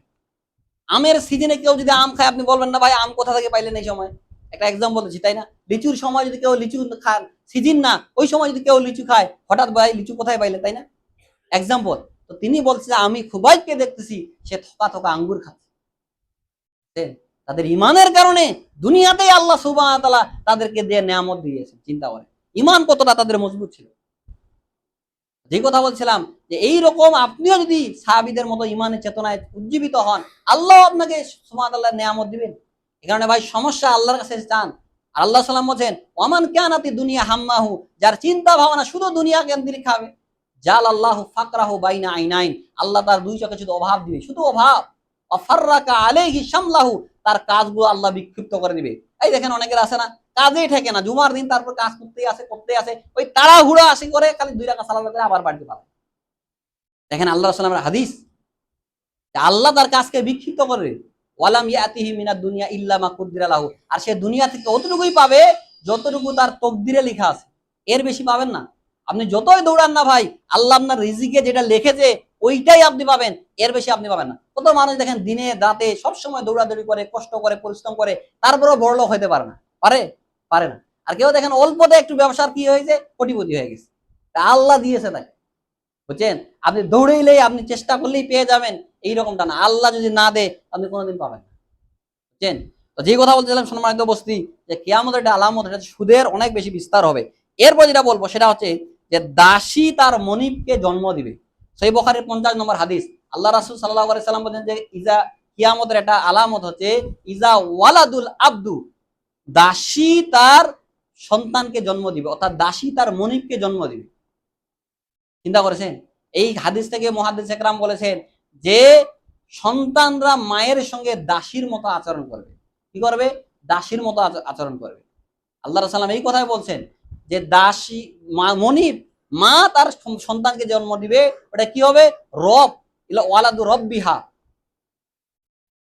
আমের সিজনে কেউ যদি আম খায়, আপনি বলবেন না ভাই আম কোথা থেকে পাইলেন এই সময়? একটা এক্সাম্পল দিচ্ছি, তাই না? লিচুর সময় যদি কেউ লিচু খান, সিজন না, ওই সময় যদি কেউ লিচু খায়, হঠাৎ ভাই লিচু কোথায় পাইলেন, তাই না? এক্সাম্পল। তো তিনি বলছে আমি খুবাইবকে দেখতেছি সে থোকা থোকা আঙ্গুর খাচ্ছে। তাদের ঈমানের কারণে দুনিয়াতেই আল্লাহ সুবহানাহু ওয়া তাআলা তাদেরকে দিয়ে নিয়ামত দিয়েছেন। চিন্তা করেন ঈমান কতটা তাদের মজবুত ছিল। যে কথা বলছিলাম যে এইরকম আপনিও যদি সাহাবীদের মতো ঈমানের চেতনায় উজ্জীবিত হন, আল্লাহ আপনাকে সুবহানাহু ওয়া তাআলা নিয়ামত দিবেন। এই কারণে ভাই সমস্যা আল্লাহর কাছে চান। আর আল্লাহ সাল্লাম বলেন ওয়ামান কানাতি দুনিয়া হাম্মাহু, যার চিন্তা ভাবনা শুধু দুনিয়া কেন্দ্রিক খাবে, জাল আল্লাহু ফাকরাহু বাইনা আইনাইন, আল্লাহ তার দুই চোখে শুধু অভাব দিবে, শুধু অভাব। অফাররাকা আলাইহি শামলাহু, তার কাজগুলো আল্লাহ বিক্ষিপ্ত করে দিবে। এই দেখেন অনেকের আছে না, কাজেই ঠেকে না, জুমার দিন তারপর কাজ করতেই আছে, ওই তাড়াহুড়া আসি করে খালি 2 রাকাত সালাত করে আবার বাড়িতে পালায়। দেখেন আল্লাহ রাসূলের হাদিস, আল্লাহ তার কাজকে বিক্ষিপ্ত করে, ওয়ালাম ইয়াতিহি মিনাদ দুনিয়া ইল্লা মা কুদ্দিরা লাহু, আর সে দুনিয়া থেকে অতটুকুই পাবে যতটুকু তার তকদিরে লেখা আছে, এর বেশি পাবেন না। আপনি যতই দৌড়ান না ভাই, আল্লাহ আপনার রিজিকে যেটা লিখেছে ওইটাই আপনি পাবেন, এর বেশি আপনি পাবেন না। কত মানুষ দেখেন দিনে রাতে সবসময় দৌড়াদৌড়ি করে, কষ্ট করে, পরিশ্রম করে, তারপরেও বড়লোক হইতে পারে না, পারে পারে না। আর কেউ দেখেন অল্পতে একটু ব্যবসার কি হয়েছে, কোটিপতি হয়ে গেছে, আল্লাহ দিয়েছে তাকে, বুঝছেন? আপনি দৌড়েইলেই, আপনি চেষ্টা করলেই পেয়ে যাবেন, এইরকমটা না। আল্লাহ যদি না দেয় আপনি কোনোদিন পাবেন না, বুঝছেন? তো যে কথা বলছিলাম সম্মানিত উপস্থিতি, যে কিয়ামতের একটা আলামত, এটা সুদের অনেক বেশি বিস্তার হবে। এরপর যেটা বলবো সেটা হচ্ছে যে দাসী তার মনিবকে জন্ম দিবে। সহিহ বুখারীর 50 নম্বর হাদিস, আল্লাহ রাসূল সাল্লাল্লাহু আলাইহি সাল্লাম বলেন যে ইজা, কিয়ামতের একটা আলামত হচ্ছে ইজা ওয়ালাদুল আব্দু, দাসী তার সন্তানকে জন্ম দিবে, অর্থাৎ দাসী তার মনিবকে জন্ম দিবে। চিন্তা করেছেন? এই হাদিস থেকে মুহাদ্দিস একরাম বলেছেন যে সন্তানরা মায়ের সঙ্গে দাসীর মতো আচরণ করবে। কি করবে? দাসীর মতো আচরণ করবে। আল্লাহ রাসূল এই কথাই বলছেন যে দাসী মনিব, মা তার সন্তানকে জন্ম দিবে, ওটা কি হবে? রব, ইলা ওয়ালাদু রব্বিহা,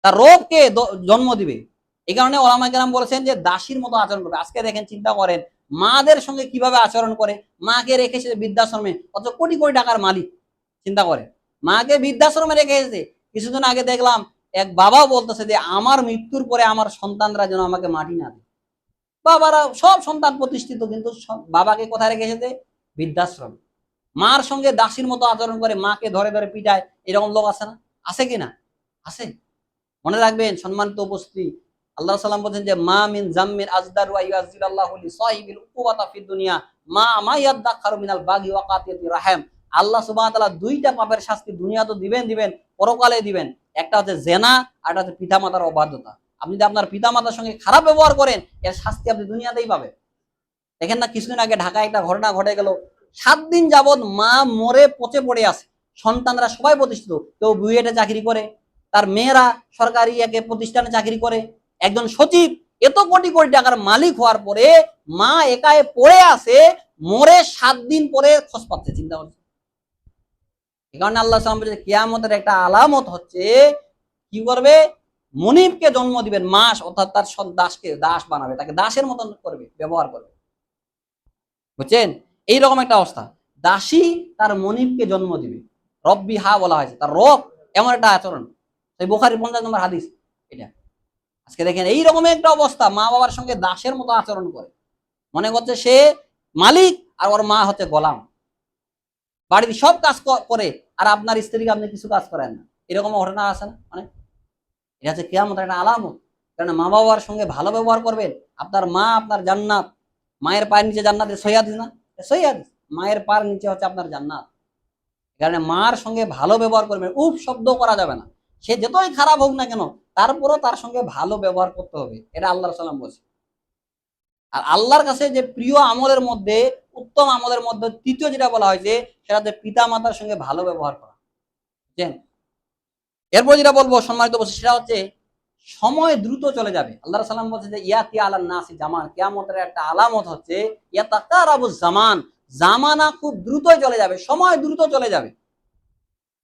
তার রবকে জন্ম দিবে। এই কারণে ওলামায়ে কেরাম বলেছেন যে দাসীর মতো আচরণ করবে। আজকে দেখেন, চিন্তা করেন মাদের সঙ্গে কিভাবে আচরণ করে, মাকে রেখেছে বৃদ্ধাশ্রমে, অথচ কোটি কোটি টাকার মালিক। চিন্তা করেন, মাকে বৃদ্ধাশ্রমে রেখে এসেছে। কিছুদিন আগে দেখলাম এক বাবাও বলতেছে যে আমার মৃত্যুর পরে আমার সন্তানরা যেন আমাকে মাটি না দেয়। বাবারা সব সন্তান প্রতিষ্ঠিত, কিন্তু বাবাকে কোথায় রেখে এসেছে? বৃদ্ধাশ্রমে। মার সঙ্গে দাসীর মতো আচরণ করে, মাকে ধরে ধরে পিটায়, এরকম লোক আছে না? আছে কিনা? আছে। মনে রাখবেন সম্মানিত উপস্থিতি, আল্লাহ সাল্লাম বলেন যে মা মিন জাম্মিন আজদার ওয়া ইয়াজিলাল্লাহু লি সাহিবিল উকুবাতা ফিদ দুনিয়া মা ইয়াদাখারু মিনাল বাগি ওয়া কাতিয়াতির রাহিম। আল্লাহ সুবহানাহু ওয়া তাআলা দুইটা পাপের শাস্তি দুনিয়া তো দিবেন, পরকালে দিবেন। একটা হচ্ছে জেনা, আর একটা হচ্ছে পিতামাতার অবাধ্যতা। আপনি যদি আপনার পিতামাতার সঙ্গে খারাপ ব্যবহার করেন, এর শাস্তি আপনি দুনিয়াতেই পাবেন। দেখেন না, কিছুদিন আগে ঢাকায় একটা ঘটনা ঘটে গেল, 7 দিন যাবৎ মা মরে পচে পড়ে আছে, সন্তানরা সবাই প্রতিষ্ঠিত, কেউ বুয়েটে চাকরি করে, তার মেয়েরা সরকারি একে প্রতিষ্ঠানে চাকরি করে, একজন সচিব, এত কোটি কোটি টাকার মালিক হওয়ার পরে মা একাই পড়ে আছে, মরে 7 দিন পরে খোঁজ পাচ্ছে। চিন্তা করছে, এই কারণে আল্লাহ সাল্লাম বলছে কিয়ামতের একটা আলামত হচ্ছে কি করবে, মনিবকে জন্ম দিবেন মাস, অর্থাৎ তার সব দাসকে দাস বানাবে, তাকে দাসের মতন করবে, ব্যবহার করবে, বুঝছেন? এইরকম একটা অবস্থা, দাসী তার মনিবকে জন্ম দিবে, রব্বি হা বলা হয়েছে, তার রব এমন একটা আচরণ, সেই বুখারীর 50 নম্বর হাদিস এটা। আজকে দেখেন এইরকম একটা অবস্থা, মা বাবার সঙ্গে দাসের মতো আচরণ করে, মনে করছে সে মালিক আর ওর মা হচ্ছে গোলাম, বাড়ির সব কাজ করে আর আপনার স্ত্রীকে আপনি কিছু কাজ করেন না, এরকম ঘটনা আছে না? মানে এটা হচ্ছে কিয়ামতের একটা আলামত। কারণ মা বাবার সঙ্গে ভালো ব্যবহার করবেন, আপনার মা আপনার জান্নাত, মায়ের পায়ের নিচে জান্নাত, সহিহ হাদিস না? সহিহ হাদিস, মায়ের পায়ের নিচে হচ্ছে আপনার জান্নাত। কারণে মার সঙ্গে ভালো ব্যবহার করবেন, উফ শব্দ করা যাবে না, সে যতই খারাপ হোক না কেন তারপরও তার সঙ্গে ভালো ব্যবহার করতে হবে, এটা আল্লাহ সাল্লাম বলছে। আর আল্লাহর কাছে যে প্রিয় আমলের মধ্যে, উত্তম আমলের মধ্যে তৃতীয় যেটা বলা হয়েছে সেটা হচ্ছে পিতা মাতার সঙ্গে ভালো ব্যবহার করা, বুঝছেন? এরপর যেটা বলবো সম্মানিত বলছে সেটা হচ্ছে সময় দ্রুত চলে যাবে। আল্লাহ সাল্লাম বলছে যে ইয়াতি আলান নাসি জামান, কিয়ামতের একটা আলামত হচ্ছে ইয়াতাকারাবুজ জামান, জামানা খুব দ্রুতই চলে যাবে, সময় দ্রুত চলে যাবে।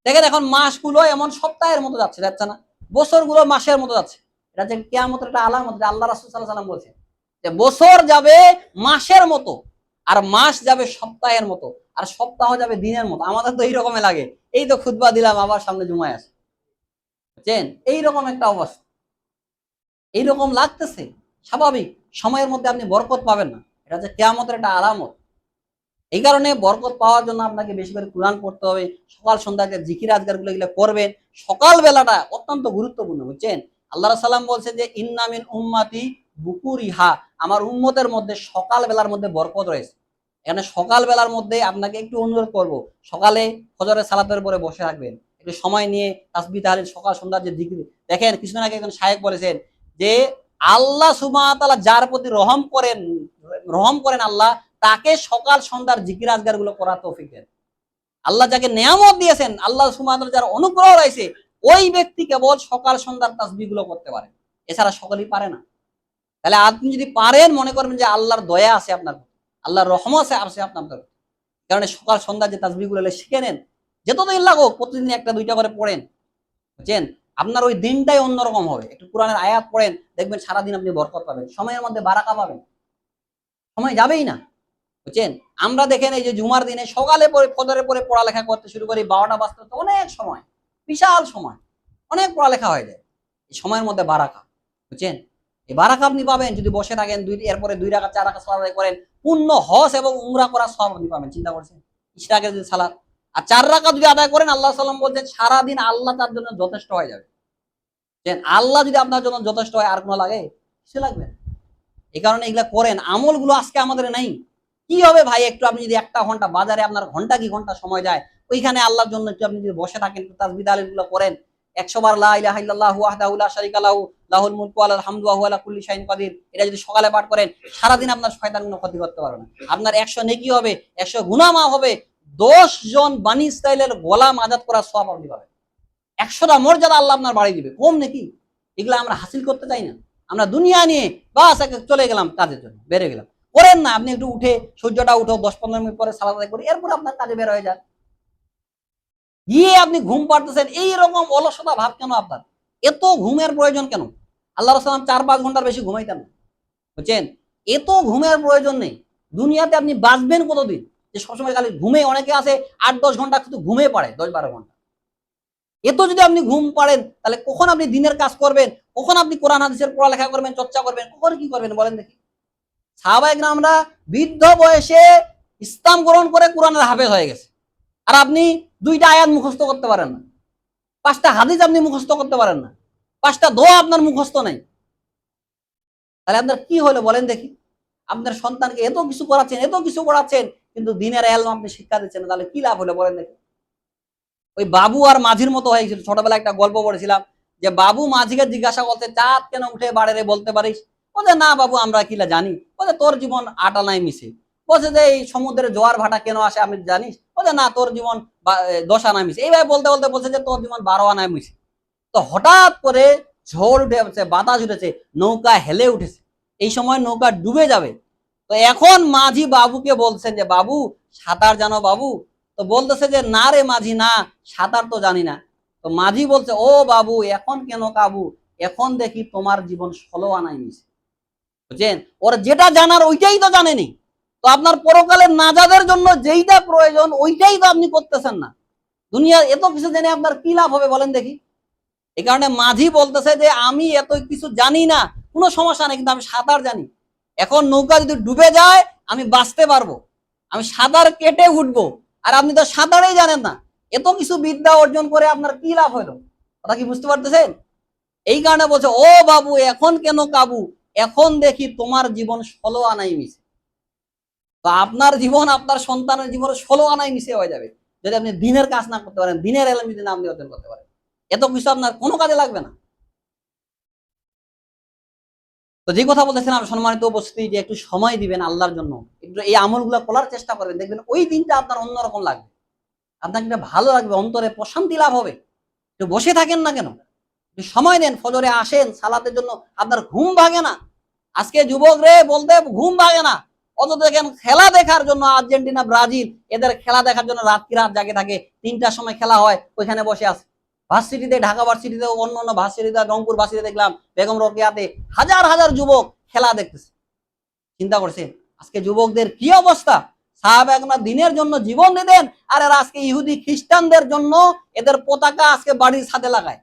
দেখেন এখন মাসগুলো এমন সপ্তাহের মতো যাচ্ছে, যাচ্ছে না? বছরগুলো মাসের মতো যাচ্ছে, এটা যে কিয়ামতের একটা আলামত। আল্লাহ রাসূল সাল্লাল্লাহু আলাইহি ওয়াসাল্লাম বলছে যে বছর যাবে মাসের মতো, আর মাস যাবে সপ্তাহের মতো, আর সপ্তাহ যাবে দিনের মতো। আমাদের তো এইরকমই লাগে, এই তো খুতবা দিলাম আবার সামনে জুমায় আসে, বুঝছেন? এইরকম একটা অবস্থা, এইরকম লাগতেছে স্বাভাবিক। সময়ের মধ্যে আপনি বরকত পাবেন না, এটা হচ্ছে কিয়ামতের একটা আলামত। এই কারণে বরকত পাওয়ার জন্য আপনাকে বেশি করে কোরআন পড়তে হবে, সকাল সন্ধ্যা জিকির আজগার গুলো এগুলো করবেন। সকাল বেলাটা অত্যন্ত গুরুত্বপূর্ণ, বুঝছেন? আল্লাহ সাল্লাম বলছে যে ইন্নামিন উম্মাতি বুকুরিহা, আমার উম্মতের মধ্যে সকাল বেলার মধ্যে বরকত রয়েছে। এখানে সকাল বেলার মধ্যে আপনাকে একটু অনুরোধ করব, সকালে ফজরের সালাতের পরে বসে থাকবেন, একটু সময় নিয়ে তাসবিহ তাহলিল সকাল সন্ধ্যার যে জিকির। দেখেন কিছুদিন আগে একজন শায়েখ বলেছেন যে আল্লাহ সুবহানাহু ওয়া তাআলা যার প্রতি রহম করেন আল্লাহ, তাকে সকাল সন্ধ্যার জিকির আজগার গুলো করার তৌফিক দেন। আল্লাহ যাকে নিয়ামত দিয়েছেন, আল্লাহ সুবহানাহু ওয়া তাআলা যার অনুগ্রহ রয়েছে, ওই ব্যক্তি কেবল সকাল সন্ধ্যার তাসবিহ গুলো করতে পারে, এছাড়া সকলেই পারে না। তাহলে আপনি যদি পারেন, মনে করবেন যে আল্লাহর দয়া আছে আপনার, আল্লাহর রহমত আছে আপনার। কারণ সকাল সন্ধ্যা যে তাসবিহ গুলো শিখে নেন, যতদিন লাগুক প্রতিদিন একটা দুইটা করে পড়েন, বুঝছেন? আপনার ওই দিনটাই অন্যরকম হবে। একটু কোরআনের আয়াত পড়েন, দেখবেন সারাদিন আপনি বরকত পাবেন, সময়ের মধ্যে বারাকা পাবেন, সময় যাবেই না, বুঝছেন? আমরা দেখেন এই যে জুমার দিনে সকালে পরে ফজরের পরে পড়ালেখা করতে শুরু করি, 12টা বাজতে অনেক সময়, বিশাল সময়, অনেক পড়ালেখা হয়ে যায়। এই সময়ের মধ্যে বারাকা, বুঝছেন? এই বারাকা আপনি পাবেন যদি বসে থাকেন, এরপরে 2 রাকাত 4 রাকাত সালাত আদায় করেন, পূর্ণ হজ এবং উমরা করার সওয়াব আপনি পাবেন। চিন্তা করছেন? ইশরাকের যদি সালাত আর 4 রাকাত যদি আদায় করেন, আল্লাহ সাল্লাম বলছেন সারাদিন আল্লাহ তার জন্য যথেষ্ট হয়ে যাবে। আল্লাহ যদি আপনার জন্য যথেষ্ট হয়, আর কোনো লাগে? কিছু লাগবে না। এই কারণে এগুলা করেন, আমলগুলো আজকে আমাদের নাই। কি হবে ভাই, একটু আপনি যদি 1 ঘন্টা, বাজারে আপনার ঘন্টা কি ঘন্টা সময় যায়, ওইখানে আল্লাহর জন্য একটু আপনি যদি বসে থাকেন, তাসবিহ তাহলিল গুলো করেন, 100 বার লা ইলাহা ইল্লাল্লাহু ওয়াহদাহু লা শারীকা লাহু লাহুল মুলকু ওয়া লাহুল হামদু ওয়া হুয়া আলা কুল্লি শাইইন কাদির, এটা যদি সকালে পাঠ করেন, সারাদিন আপনার শয়তান কোনো ক্ষতি করতে পারবে না। আপনার 100 নেকি হবে, 100 গুনাহ মাফ হবে, 10 জন বনি ইসরাইলের গোলাম আজাদ করার সওয়াব আপনি পাবেন, 100টা মর্যাদা আল্লাহ আপনার বাড়িয়ে দিবে। কম নাকি? এগুলো আমরা হাসিল করতে চাই না, আমরা দুনিয়া নিয়ে বাস চলে গেলাম, কাজের জন্য বেড়ে গেলাম। করেন না, আপনি একটু উঠে সূর্যটা উঠো, 10-15 মিনিট পরে সালাত আদায় করে এরপর আপনার কাজে বের হয়ে যান। গিয়ে আপনি ঘুম পাড়তেছেন, এইরকম অলসতা ভাব কেন আপনার? এত ঘুমের প্রয়োজন কেন? আল্লাহ রাসূল 4-5 ঘন্টার বেশি ঘুমাইতেন না, বুঝছেন? এত ঘুমের প্রয়োজন নেই। দুনিয়াতে আপনি বাঁচবেন কতদিন যে সবসময় খালি ঘুমে? অনেকে আছে 8-10 ঘন্টা শুধু ঘুমে পারে, 10-12 ঘন্টা। এত যদি আপনি ঘুম পাড়েন, তাহলে কখন আপনি দিনের কাজ করবেন, কখন আপনি কোরআন হাদিসের পড়ালেখা করবেন, চর্চা করবেন, কখন কি করবেন বলেন দেখি? সাহাবায়ে কেরামরা বৃদ্ধ বয়সে ইসলাম গ্রহণ করে কোরআনের হাফেজ হয়ে গেছে, আর আপনি 2টা আয়াত মুখস্থ করতে পারেন না, 5টা হাদিস আপনি মুখস্থ করতে পারেন না, 5টা দোয়া আপনার মুখস্থ নাই। তাহলে আপনার কি হলো বলেন দেখি? আপনার সন্তানকে এত কিছু করাচ্ছেন, এত কিছু পড়াচ্ছেন, কিন্তু দিনের এলম আপনি শিক্ষা দিচ্ছেন না, তাহলে কি লাভ হলো বলেন দেখি? ওই বাবু আর মাঝির মতো হয়ে গেছিল। ছোটবেলায় একটা গল্প পড়েছিলাম যে বাবু মাঝিকে জিজ্ঞাসা করতে, চাঁদ কেন উঠে বাড়ে রে, বলতে পারিস? বলছে না বাবু, আমরা কিলা জানি। বলছে তোর জীবন আটা নাই মিশে। বলছে যে এই সমুদ্রে জোয়ার ভাটা কেন আসে আপনি জানিস? বলছে না, তোর জীবন 10 আনায় মিশে। এইভাবে বলতে বলতে বলছে যে তোর জীবন 12 আনায় মিশে। তো হঠাৎ করে ঝড় উঠে, বাতাস উঠেছে, নৌকা হেলে উঠেছে, এই সময় নৌকা ডুবে যাবে। তো এখন মাঝি বাবুকে বলছেন যে বাবু সাঁতার জানো বাবু? তো বলতেছে যে না রে মাঝি, না, সাঁতার তো জানি না। তো মাঝি বলছে, ও বাবু এখন কেন কাবু, এখন দেখি তোমার জীবন 16 আনাই মিশে। বুঝছেন, ওর যেটা জানার ওইটাই তো জানেনি। তো আপনার পরকালের নাজাদের জন্য যেইটা প্রয়োজন ওইটাই তো আপনি করতেছেন না। দুনিয়া এত কিছু জেনে আপনার কি লাভ হবে বলেন দেখি। এই কারণে মাঝি বলতেছে যে আমি এত কিছু জানি না, কোনো সমস্যা নেই, কিন্তু আমি সাঁতার জানি। এখন নৌকা যদি ডুবে যায় আমি বাঁচতে পারবো, আমি সাঁতার কেটে উঠবো। আর আপনি তো সাঁতারেই জানেন না, এত কিছু বিদ্যা অর্জন করে আপনার কি লাভ হলো? কথা কি বুঝতে পারতেছেন? এই কারণে বলছে, ও বাবু এখন কেন কাবু, এখন দেখি তোমার জীবন 16 আনাই মিশে। তো আপনার জীবন আপনার সন্তানের জীবন 16 আনাই মিশে হয়ে যাবে যদি আপনি দিনের কাজ না করতে পারেন, দিনের এলেম যদি নাম দিয়ে অর্জন করতে পারেন। এত কিছু আপনার কোনো কাজে লাগবে না। তো যে কথা বলতেছিলাম সম্মানিত উপস্থিতি, যে একটু সময় দিবেন আল্লাহর জন্য, একটু এই আমলগুলো করার চেষ্টা করবেন, দেখবেন ওই দিনটা আপনার অন্যরকম লাগবে, আপনাকে একটা ভালো লাগবে, অন্তরে প্রশান্তি লাভ হবে। একটু বসে থাকেন না কেন, একটু সময় দেন, ফজরে আসেন সালাতের জন্য, আপনার ঘুম ভাঙে না। আজকে যুবক রে বলতে ঘুম ভাঙে না, অত দেখেন খেলা দেখার জন্য আর্জেন্টিনা ব্রাজিল এদের খেলা দেখার জন্য রাত কি রাত জাগে থাকে, 3টার সময় খেলা হয় ওইখানে বসে আছে। ভার্সিটিতে, ঢাকা ভার্সিটিতে, অন্য অন্য ভার্সিটিতে, রংপুর ভার্সিটিতে দেখলাম বেগম রোকেয়াতে হাজার হাজার যুবক খেলা দেখতেছে। চিন্তা করছে আজকে যুবকদের কি অবস্থা। সাহাবায়ে দিনের জন্য জীবন দিতেন, আর এরা আজকে ইহুদি খ্রিস্টানদের জন্য এদের পতাকা আজকে বাড়ির ছাদে লাগায়।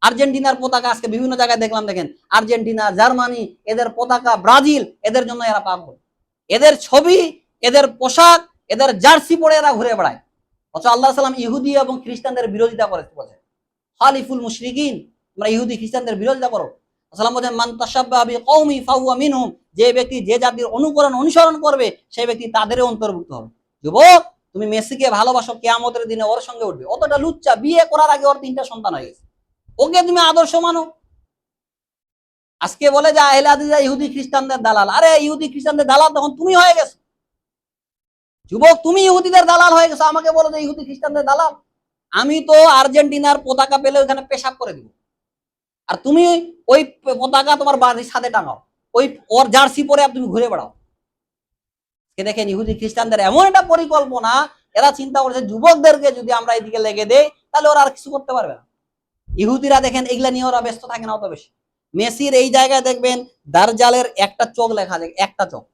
আর্জেন্টিনার পতাকা আজকে বিভিন্ন জায়গায় দেখলাম, দেখেন আর্জেন্টিনা, জার্মানি, এদের পতাকা, ব্রাজিল, এদের জন্য এরা পাগল। এদের ছবি, এদের পোশাক, এদের জার্সি পরে এরা ঘুরে বেড়ায়। অথচ আল্লাহ সাল্লাম ইহুদি এবং খ্রিস্টানদের বিরোধিতা করেছে, বলে খালিফুল মুশরিকিন, তোমরা ইহুদি খ্রিস্টানদের বিরোধিতা করো। সাল্লাম বলেন মান তাশাব্বাহা বিকওমি ফাহুয়া মিনহুম, যে ব্যক্তি যে জাতির অনুকরণ অনুসরণ করবে সেই ব্যক্তি তাদেরই অন্তর্ভুক্ত হবে। যুবক তুমি মেসিকে ভালোবাসো, কিয়ামতের দিনে ওর সঙ্গে উঠবে। অতটা লুচ্চা, বিয়ে করার আগে ওর 3টা সন্তান হয়ে গেছে, ওকে তুমি আদর্শ মানো। আজকে বলে যে আহলে হাদিসরা ইহুদি খ্রিস্টানদের দালাল। আরে ইহুদি খ্রিস্টানদের দালাল তখন তুমি হয়ে গেছো। যুবক তুমি ইহুদিদের দালাল হয়ে গেছো, আমাকে বলো যে ইহুদি খ্রিস্টানদের দালাল। আমি তো আর্জেন্টিনার পতাকা পেলে ওখানে পেশাব করে দিব, আর তুমি ওই পতাকা তোমার বাড়ির সাথে টাঙাও, ওই ওর জার্সি পরে তুমি ঘুরে বেড়াও। দেখেন ইহুদি খ্রিস্টানদের এমন একটা পরিকল্পনা, এরা চিন্তা করছে যুবকদেরকে যদি আমরা এদিকে লেগে দেই তাহলে ওরা আর কিছু করতে পারবে না। ইহুদিরা দেখেন এগুলা নিয়ে ওরা ব্যস্ত থাকে না অত বেশি। মেসির এই জায়গায় দেখবেন দার্জালের একটা চোখ লেখা যায়, একটা চোখ।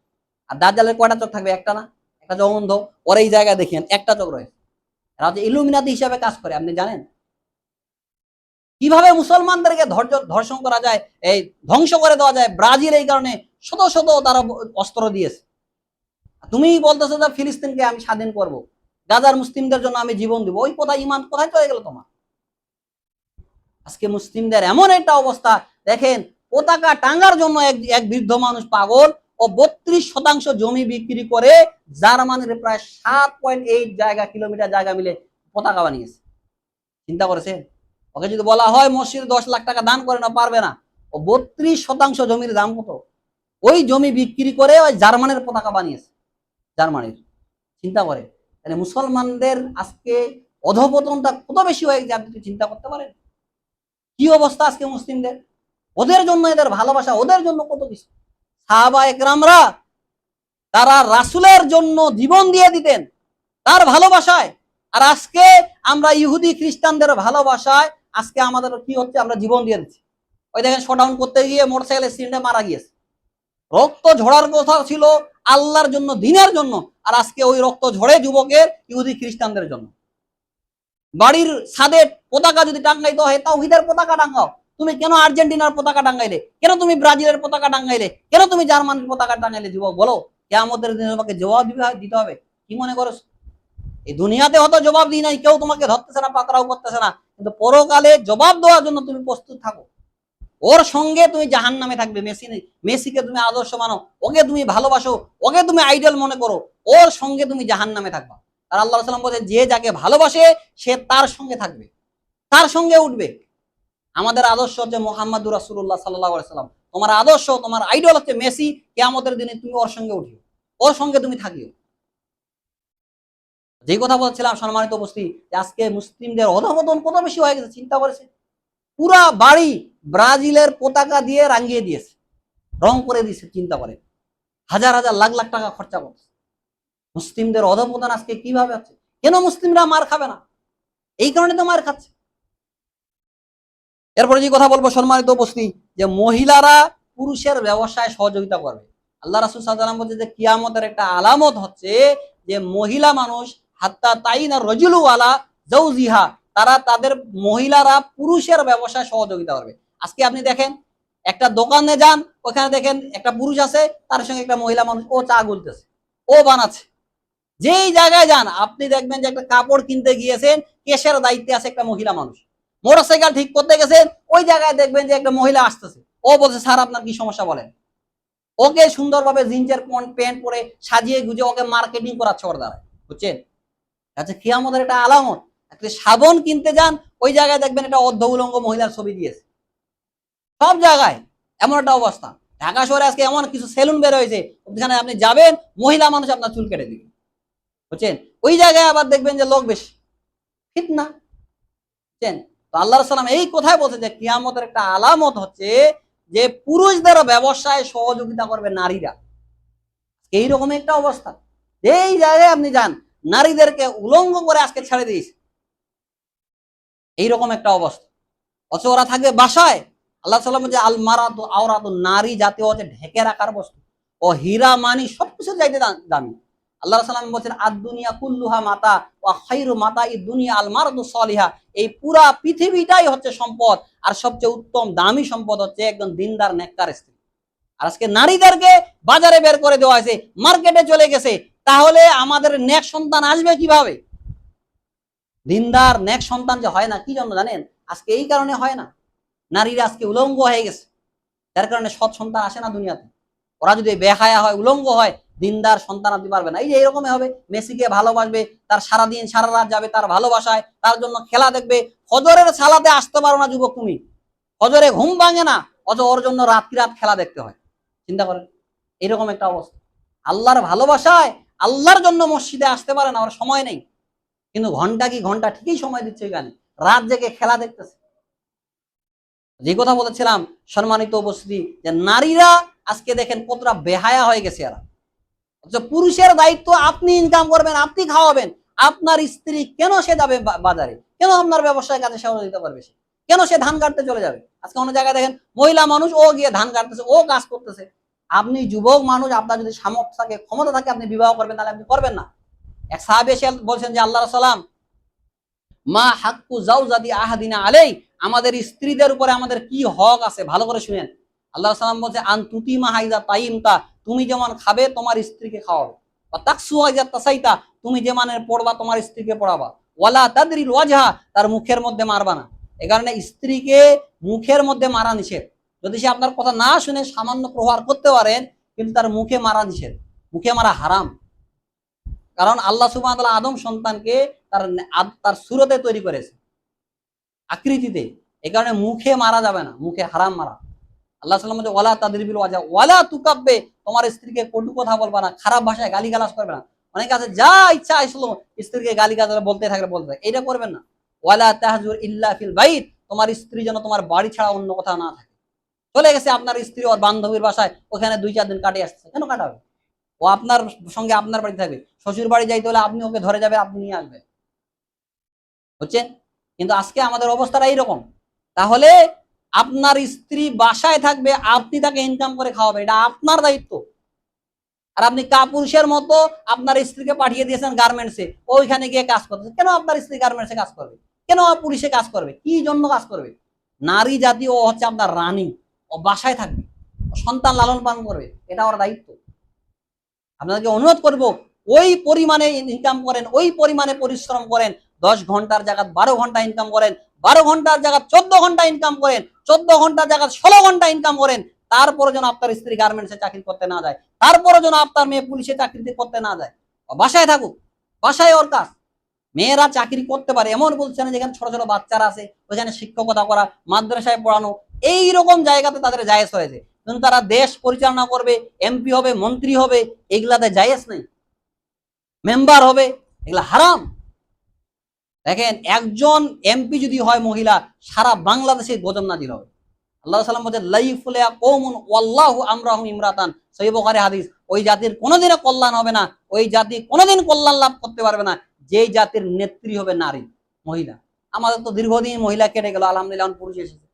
আর দার্জালের কয়টা চোখ থাকবে? একটা না, একটা চোখ অন্ধ। ওর এই জায়গায় দেখেন একটা চোখ রয়েছে। এরা যে ইলুমিনাতি হিসাবে কাজ করে, আপনি জানেন কিভাবে মুসলমানদেরকে ধর্ষণ করা যায়, এই ধ্বংস করে দেওয়া যায়। ব্রাজিল এই কারণে শত শত তারা অস্ত্র দিয়েছে। তুমি বলতেছো যে ফিলিস্তিনকে আমি স্বাধীন করব, গাজার মুসলিমদের জন্য আমি জীবন দিব, ওই কথা ইমান কোথায় চলে গেল তোমার? আজকে মুসলিমদের এমন একটা অবস্থা, দেখেন পতাকা টাঙ্গার জন্য এক বৃদ্ধ মানুষ পাগল, ও 32% জমি বিক্রি করে জার্মানির প্রায় 7.8 কিলোমিটার জায়গা মিলে পতাকা বানিয়েছে। চিন্তা করেছে? ওকে যদি বলা হয় মসজিদে 10 লাখ টাকা দান করে, না, পারবে না। ও 32% জমির দাম কত, ওই জমি বিক্রি করে ওই জার্মানির পতাকা বানিয়েছে, জার্মানির। চিন্তা করে তাহলে মুসলমানদের আজকে অধপতনটা কত বেশি হয়ে গেছে, আপনি চিন্তা করতে পারেন কি অবস্থা আজকে মুসলিমদের। ওদের জন্য এদের ভালোবাসা, ওদের জন্য কত কিছু। সাহাবায়ে কেরামরা তারা রাসূলের জন্য জীবন দিয়ে দিতেন তার ভালোবাসায়। আর আজকে আমরা ইহুদি খ্রিস্টানদের ভালোবাসায় আজকে আমাদের কি হচ্ছে, আমরা জীবন দিয়ে দিচ্ছি। ওই দেখেন শোডাউন করতে গিয়ে মোটরসাইকেল অ্যাক্সিডেন্টে মারা গিয়েছে। রক্ত ঝরার কথা ছিল আল্লাহর জন্য, দিনের জন্য, আর আজকে ওই রক্ত ঝরে যুবকের ইহুদি খ্রিস্টানদের জন্য। বাড়ির ছাদে পতাকা যদি টাঙ্গাইতে হয় তাওহীদের পতাকা টাঙ্গাও। তুমি কেন আর্জেন্টিনার পতাকা টাঙ্গাইলে? কেন তুমি ব্রাজিলের পতাকা টাঙ্গাইলে? কেন তুমি জার্মানির পতাকা টাঙ্গাইলে? যুবক বলো, কিয়ামতের দিনে তোমাকে জবাব দিতে হবে। কি মনে করো? এই দুনিয়াতে হয়তো জবাব দিই নাই, কেউ তোমাকে ধরতেছে না, পাকড়াও করতেছে না, কিন্তু পরকালে জবাব দেওয়ার জন্য তুমি প্রস্তুত থাকো। ওর সঙ্গে তুমি জাহান্নামে থাকবে। মেসিকে তুমি আদর্শ মানো, ওকে তুমি ভালোবাসো, ওকে তুমি আইডল মনে করো, ওর সঙ্গে তুমি জাহান্নামে থাকবা। আর আল্লাহ সাল্লাম বলে যে যাকে ভালোবাসে সে তার সঙ্গে থাকবে, তার সঙ্গে উঠবে। আমাদের আদর্শ হচ্ছে মুহাম্মাদুর রাসূলুল্লাহ সাল্লাল্লাহু আলাইহি সাল্লাম। তোমার আদর্শ, তোমার আইডল হচ্ছে মেসি। কিয়ামতের দিনে তুমি ওর সঙ্গে উঠিও, ওর সঙ্গে তুমি থাকিও। যে কথা বলছিলাম সম্মানিত উপস্থিতি, আজকে মুসলিমদের অধঃপতন কত বেশি হয়ে গেছে, চিন্তা করেছে। পুরা বাড়ি ব্রাজিলের পতাকা দিয়ে রাঙিয়ে দিয়েছে, রং করে দিয়েছে। চিন্তা করে হাজার হাজার লাখ লাখ টাকা খরচা করছে। মুসলিমদের অধঃপতন আজকে কিভাবে হচ্ছে? কেন মুসলিমরা মার খাবে না? এই কারণে তো মার খাচ্ছে। এরপরে যে কথা বলবো সম্মানিত উপস্থিতি, যে মহিলারা পুরুষের ব্যবসায় সহযোগিতা করবে। আল্লাহ রাসূল সাল্লাল্লাহু আলাইহি ওয়াসাল্লাম বলছে যে কিয়ামতের একটা আলামত হচ্ছে যে মহিলা মানুষ হাত্তা তাইনা রাজুলু আলা জাওজিহা, তারা তাদের মহিলারা পুরুষের ব্যবসায় সহযোগিতা করবে। আজকে আপনি দেখেন একটা দোকানে যান, ওখানে দেখেন একটা পুরুষ আছে, তার সঙ্গে একটা মহিলা মানুষ, ও চা গুলতেছে, ও বানাচ্ছে। যেই জায়গায় যান আপনি দেখবেন যে একটা কাপড় কিনতে গিয়েছেন, কেশের দায়িত্বে আছে একটা মহিলা মানুষ। মোটরসাইকেল ঠিক করতে গেছেন, ওই জায়গায় দেখবেন যে একটা মহিলা আসতেছে, ও বলছে স্যার আপনার কি সমস্যা বলেন। ওকে সুন্দরভাবে জিন্সের প্যান্ট পরে সাজিয়ে গুজে ওকে মার্কেটিং করাচ্ছে ওর দ্বারা, বুঝছেন? আচ্ছা কিয়ামতের একটা আলামত। একটা সাবান কিনতে যান, ওই জায়গায় দেখবেন একটা অর্ধ উলঙ্গ মহিলার ছবি দিয়েছে। সব জায়গায় এমন একটা অবস্থা। ঢাকা শহরে আজকে এমন কিছু সেলুন বের হয়েছে, ওখানে আপনি যাবেন, মহিলা মানুষ আপনার চুল কেটে দিবে, বুঝছেন? ওই জায়গায় আবার দেখবেন যে লোক বেশি, ফিতনা, বুঝছেন? তো আল্লাহ সাল্লাম এই কথাই বলছে যে কিয়ামতের একটা আলামত হচ্ছে যে পুরুষদের ব্যবসায় সহযোগিতা করবে নারীরা। এইরকম একটা অবস্থা, এই জায়গায় আপনি যান, নারীদেরকে উলঙ্গ করে আজকে ছেড়ে দিয়েছে, এইরকম একটা অবস্থা। অথচ ওরা থাকবে বাসায়। আল্লাহ সাল্লাম যে আল মারাতু আওরাতু, নারী জাতীয় হচ্ছে ঢেকে রাখার বস্তু, ও হীরা মানি সবকিছু চাইতে দামি। আল্লাহ সাল্লাম বলছেন আদ দুনিয়া কুল্লুহা মাতা ওয়া খায়রু মাতা ই দুনিয়া আল মারাতু সলিহা, এই পুরা পৃথিবীটাই হচ্ছে সম্পদ, আর সবচেয়ে উত্তম দামি সম্পদ হচ্ছে একজন দিনদার নেককার স্ত্রী। আর আজকে নারীদেরকে বাজারে বের করে দেওয়া হয়েছে, মার্কেটে চলে গেছে, তাহলে আমাদের নেক সন্তান আসবে কিভাবে? দিনদার নেক সন্তান যে হয় না, কি জন্য জানেন? আজকে এই কারণে হয় না, নারীরা আজকে উলঙ্গ হয়ে গেছে, যার কারণে সৎ সন্তান আসে না দুনিয়াতে। ওরা যদি বেহায়া হয়, উলঙ্গ হয়, দিনদার সন্তান আপনি পারবে না। এই যে এরকমই হবে, মেসিকে ভালোবাসবে, তার সারাদিন সারা রাত যাবে তার ভালোবাসায়, তার জন্য খেলা দেখবে, ফজরের সালাতে আসতে পারো না যুবক তুমি, ফজরে ঘুম ভাঙে না, অথচ ওর জন্য রাত্রি রাত খেলা দেখতে হয়। চিন্তা করেন, এরকম একটা অবস্থা। আল্লাহর ভালোবাসায় আল্লাহর জন্য মসজিদে আসতে পারে না, ওর সময় নেই, কিন্তু ঘন্টা কি ঘন্টা ঠিকই সময় দিচ্ছে এখানে, রাত জেগে খেলা দেখতেছে। যে কথা বলেছিলাম সম্মানিত উপস্থিতি, যে নারীরা আজকে দেখেন কতটা বেহায়া হয়ে গেছে এরা। পুরুষের দায়িত্ব আপনি ইনকাম করবেন, আপনি খাওয়াবেন। আপনার স্ত্রী কেন সে যাবে বাজারে, কেন আপনার ব্যবসায় কাজে সহযোগিতা করবে, সে কেন সে ধান কাটতে চলে যাবে? আজকে অনেক জায়গায় দেখেন মহিলা মানুষ, ও গিয়ে ধান কাটতেছে, ও কাজ করতেছে। আপনি যুবক মানুষ, আপনার যদি সামর্থ্য থাকে, ক্ষমতা থাকে, আপনি বিবাহ করবেন, তাহলে আপনি করবেন না? এক সাহাবী এসে বলছেন যে আল্লাহ সাল্লাম, মা হাক্কু জাওজাতি আহাদিনা আলাই, আমাদের স্ত্রীদের উপরে আমাদের কি হক আছে, ভালো করে শুনেন। আল্লাহ সাল্লাম বলছে আন তুতিমা হাইজা তাইমতা, তুমি যেমন খাবে তোমার স্ত্রীকে খাওয়াবে, বা তাকসু হাইজা তাসাইতা, তুমি যে মানের পড়বা তোমার স্ত্রীকে পড়াবা, ওয়ালা তাদরিল ওয়াজহা, তার মুখের মধ্যে মারবা না। এ কারণে স্ত্রীকে মুখের মধ্যে মারা নিষেধ। যদি সে আপনার কথা না শুনে সামান্য প্রহার করতে পারেন, কিন্তু তার মুখে মারা নিষেধ, মুখে মারা হারাম। কারণ আল্লাহ সুবহানাহু ওয়া তাআলা আদম সন্তানকে তার তার সুরতে তৈরি করেছে, আকৃতিতে। এই কারণে মুখে মারা যাবে না, মুখে হারাম মারা। আল্লাহ সাল্লাম বলে ওয়ালা তাদরিবিল ওয়াজা ওয়ালা তুকাব্বে, তোমার স্ত্রীকে কটু কথা বলবা না, খারাপ ভাষায় গালিগালাজ করবে না। অনেক আছে যা ইচ্ছা আসলো স্ত্রীকে গালিগালাজ বলতে থাকবে, এটা করবেন না। ওয়ালা তাহজুর ইল্লা ফিল বাইত, তোমার স্ত্রী যেন তোমার বাড়ি ছাড়া অন্য কোথাও না থাকে। চলে গেছে আপনার স্ত্রী ওর বান্ধবীর বাসায়, ওখানে 2-4 দিন কাটিয়ে আসছে, কেন কাটাবে? ও আপনার সঙ্গে আপনার বাড়ি থাকবে, শ্বশুর বাড়ি যাইতে হলে আপনি ওকে ধরে যাবে, আপনি নিয়ে আসবেন, বুঝছেন? কিন্তু আজকে আমাদের অবস্থাটা এইরকম। তাহলে আপনার স্ত্রী বাসায় থাকবে, আপনি তাকে ইনকাম করে খাওয়াবে, এটা আপনার দায়িত্ব। আর আপনি কাপুরুষের মতো আপনার স্ত্রীকে পাঠিয়ে দিয়েছেন গার্মেন্টসে, ওইখানে গিয়ে কাজ করতেছে। কেন আপনার স্ত্রী গার্মেন্টসে কাজ করবে? কেন পুলিশে কাজ করবে? কি জন্য কাজ করবে? নারী জাতি ও হচ্ছে আপনার রানী, ও বাসায় থাকবে, সন্তান লালন পালন করবে, এটা ওর দায়িত্ব। আপনাদেরকে অনুরোধ করব, ওই পরিমাণে ইনকাম করেন, ওই পরিমাণে পরিশ্রম করেন। 10 ঘন্টার জায়গা 12 ঘন্টা ইনকাম করেন, 12 ঘন্টার জায়গা 14 ঘন্টা ইনকাম করেন, 14 ঘন্টার জায়গা 16 ঘন্টা ইনকাম করেন। তারপরে যেন আপনার স্ত্রী গার্মেন্টসে চাকরি করতে না যায়, তারপরে যেন আপনার মেয়ে পুলিশে চাকরি করতে না যায়, বাসায় থাকুক, বাসায় ওর কাজ। মেয়েরা চাকরি করতে পারে এমন বলছে না, যেখানে ছোট ছোট বাচ্চারা আছে ওইখানে শিক্ষকতা করা, মাদ্রাসায় পড়ানো, এইরকম জায়গাতে তাদের জায়েজ হয়েছে। কিন্তু তারা দেশ পরিচালনা করবে, এমপি হবে, মন্ত্রী হবে, এগুলাতে জায়েজ নেই, মেম্বার হবে, এগুলা হারাম। দেখেন একজন এমপি যদি হয় মহিলা, সারা বাংলাদেশে গজব নাজিল হবে। আল্লাহ সাল্লাম বলেন লাইফুলিয়া কওমুন ওয়াল্লাহু আমরাহুম ইমরাতান, সহিহ বুখারী হাদিস। ওই জাতির কোনোদিনও কল্যাণ হবে না, ওই জাতি কোনোদিন কল্যাণ লাভ করতে পারবে না যেই জাতির নেত্রী হবে নারী, মহিলা। আমাদের তো দীর্ঘদিন মহিলা কেটে গেল, আলহামদুলিল্লাহ পুরুষ এসেছে,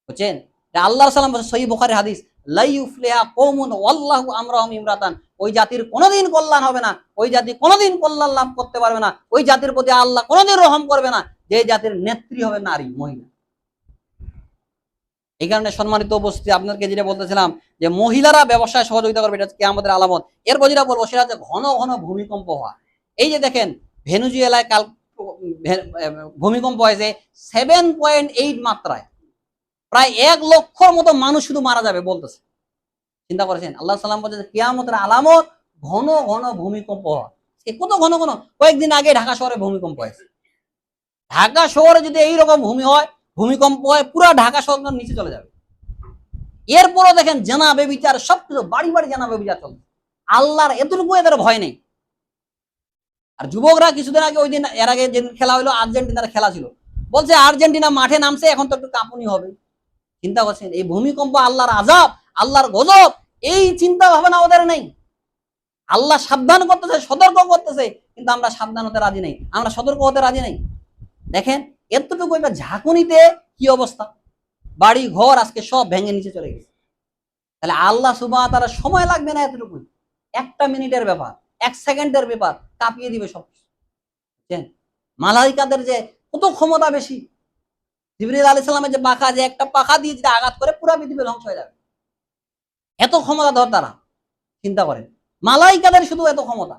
বুঝছেন? আল্লাহর সাল্লাম বলছে সহিহ বুখারী হাদিস, লা ইউফলিহা কওমুন ওয়াল্লাহু আমরাহুম ইমরাতান, ওই জাতির কোনোদিন কল্যাণ হবে না, ওই জাতি কোনোদিন কল্যাণ লাভ করতে পারবে না, ওই জাতির প্রতি আল্লাহ কোনোদিন রহম করবে না যে জাতির নেত্রী হবে নারী, মহিলা। এই কারণে সম্মানিত উপস্থিতি, আপনাদেরকে যেটা বলতেছিলাম যে মহিলারা ব্যবসায় সহযোগিতা করবে, এটা কিয়ামতের আলামত। এরপর যেটা বলবো সেটা হচ্ছে ঘন ঘন ভূমিকম্প হওয়া। এই যে দেখেন ভেনেজুয়েলায় কাল ভূমিকম্প হয়েছে 7.8 মাত্রায়, প্রায় 1 লক্ষর মতো মানুষ শুধু মারা যাবে বলতেছে। চিন্তা করেছেন? আল্লাহ সাল্লাম বলছে কিয়ামতের আলামত ঘন ঘন ভূমিকম্প হওয়া। কত ঘন ঘন? কয়েকদিন আগে ঢাকা শহরে ভূমিকম্প হয়েছে। ঢাকা শহরে যদি এইরকম ভূমিকম্প হয়, পুরো ঢাকা শহর নিচে চলে যাবে। এরপরও দেখেন জানা বেবিচার, সবকিছু বাড়ি বাড়ি জানা বেবিচার চলছে। আল্লাহর এতটুকু এদের ভয় নেই। আর যুবকরা কিছুদিন আগে, ওই দিন এর আগে যেদিন খেলা হলো আর্জেন্টিনার খেলা ছিল, বলছে আর্জেন্টিনা মাঠে নামছে, এখন তো একটু কাঁপুনি হবে। চিন্তা করছেন এই ভূমিকম্প আল্লাহর আযাব, আল্লাহর গজব, এই চিন্তা ভাবনা ওদের নেই। আল্লাহ সাবধান করতেছে, সতর্ক করতেছে, কিন্তু আমরা সাবধান হতে রাজি নেই, আমরা সতর্ক হতে রাজি নেই। দেখেন এতটুকু একটা ঝাঁকুনিতে কি অবস্থা, বাড়ি ঘর আজকে সব ভেঙে নিচে চলে গেছে। তাহলে আল্লাহ সুবহানাহু ওয়া তাআলা সময় লাগবে না এতটুকু, 1 মিনিটের ব্যাপার, 1 সেকেন্ডের ব্যাপার, কাঁপিয়ে দিবে সব। মালাইকাদের যে কত ক্ষমতা বেশি, জিবরিল আলাইহিস সালামের যে পাখা, যে একটা পাখা দিয়ে যেটা আঘাত করে পুরো পৃথিবী ধ্বংস হয়ে যাবে, এত ক্ষমতাধর তারা। চিন্তা করেন মালাইকাদের শুধু এত ক্ষমতা,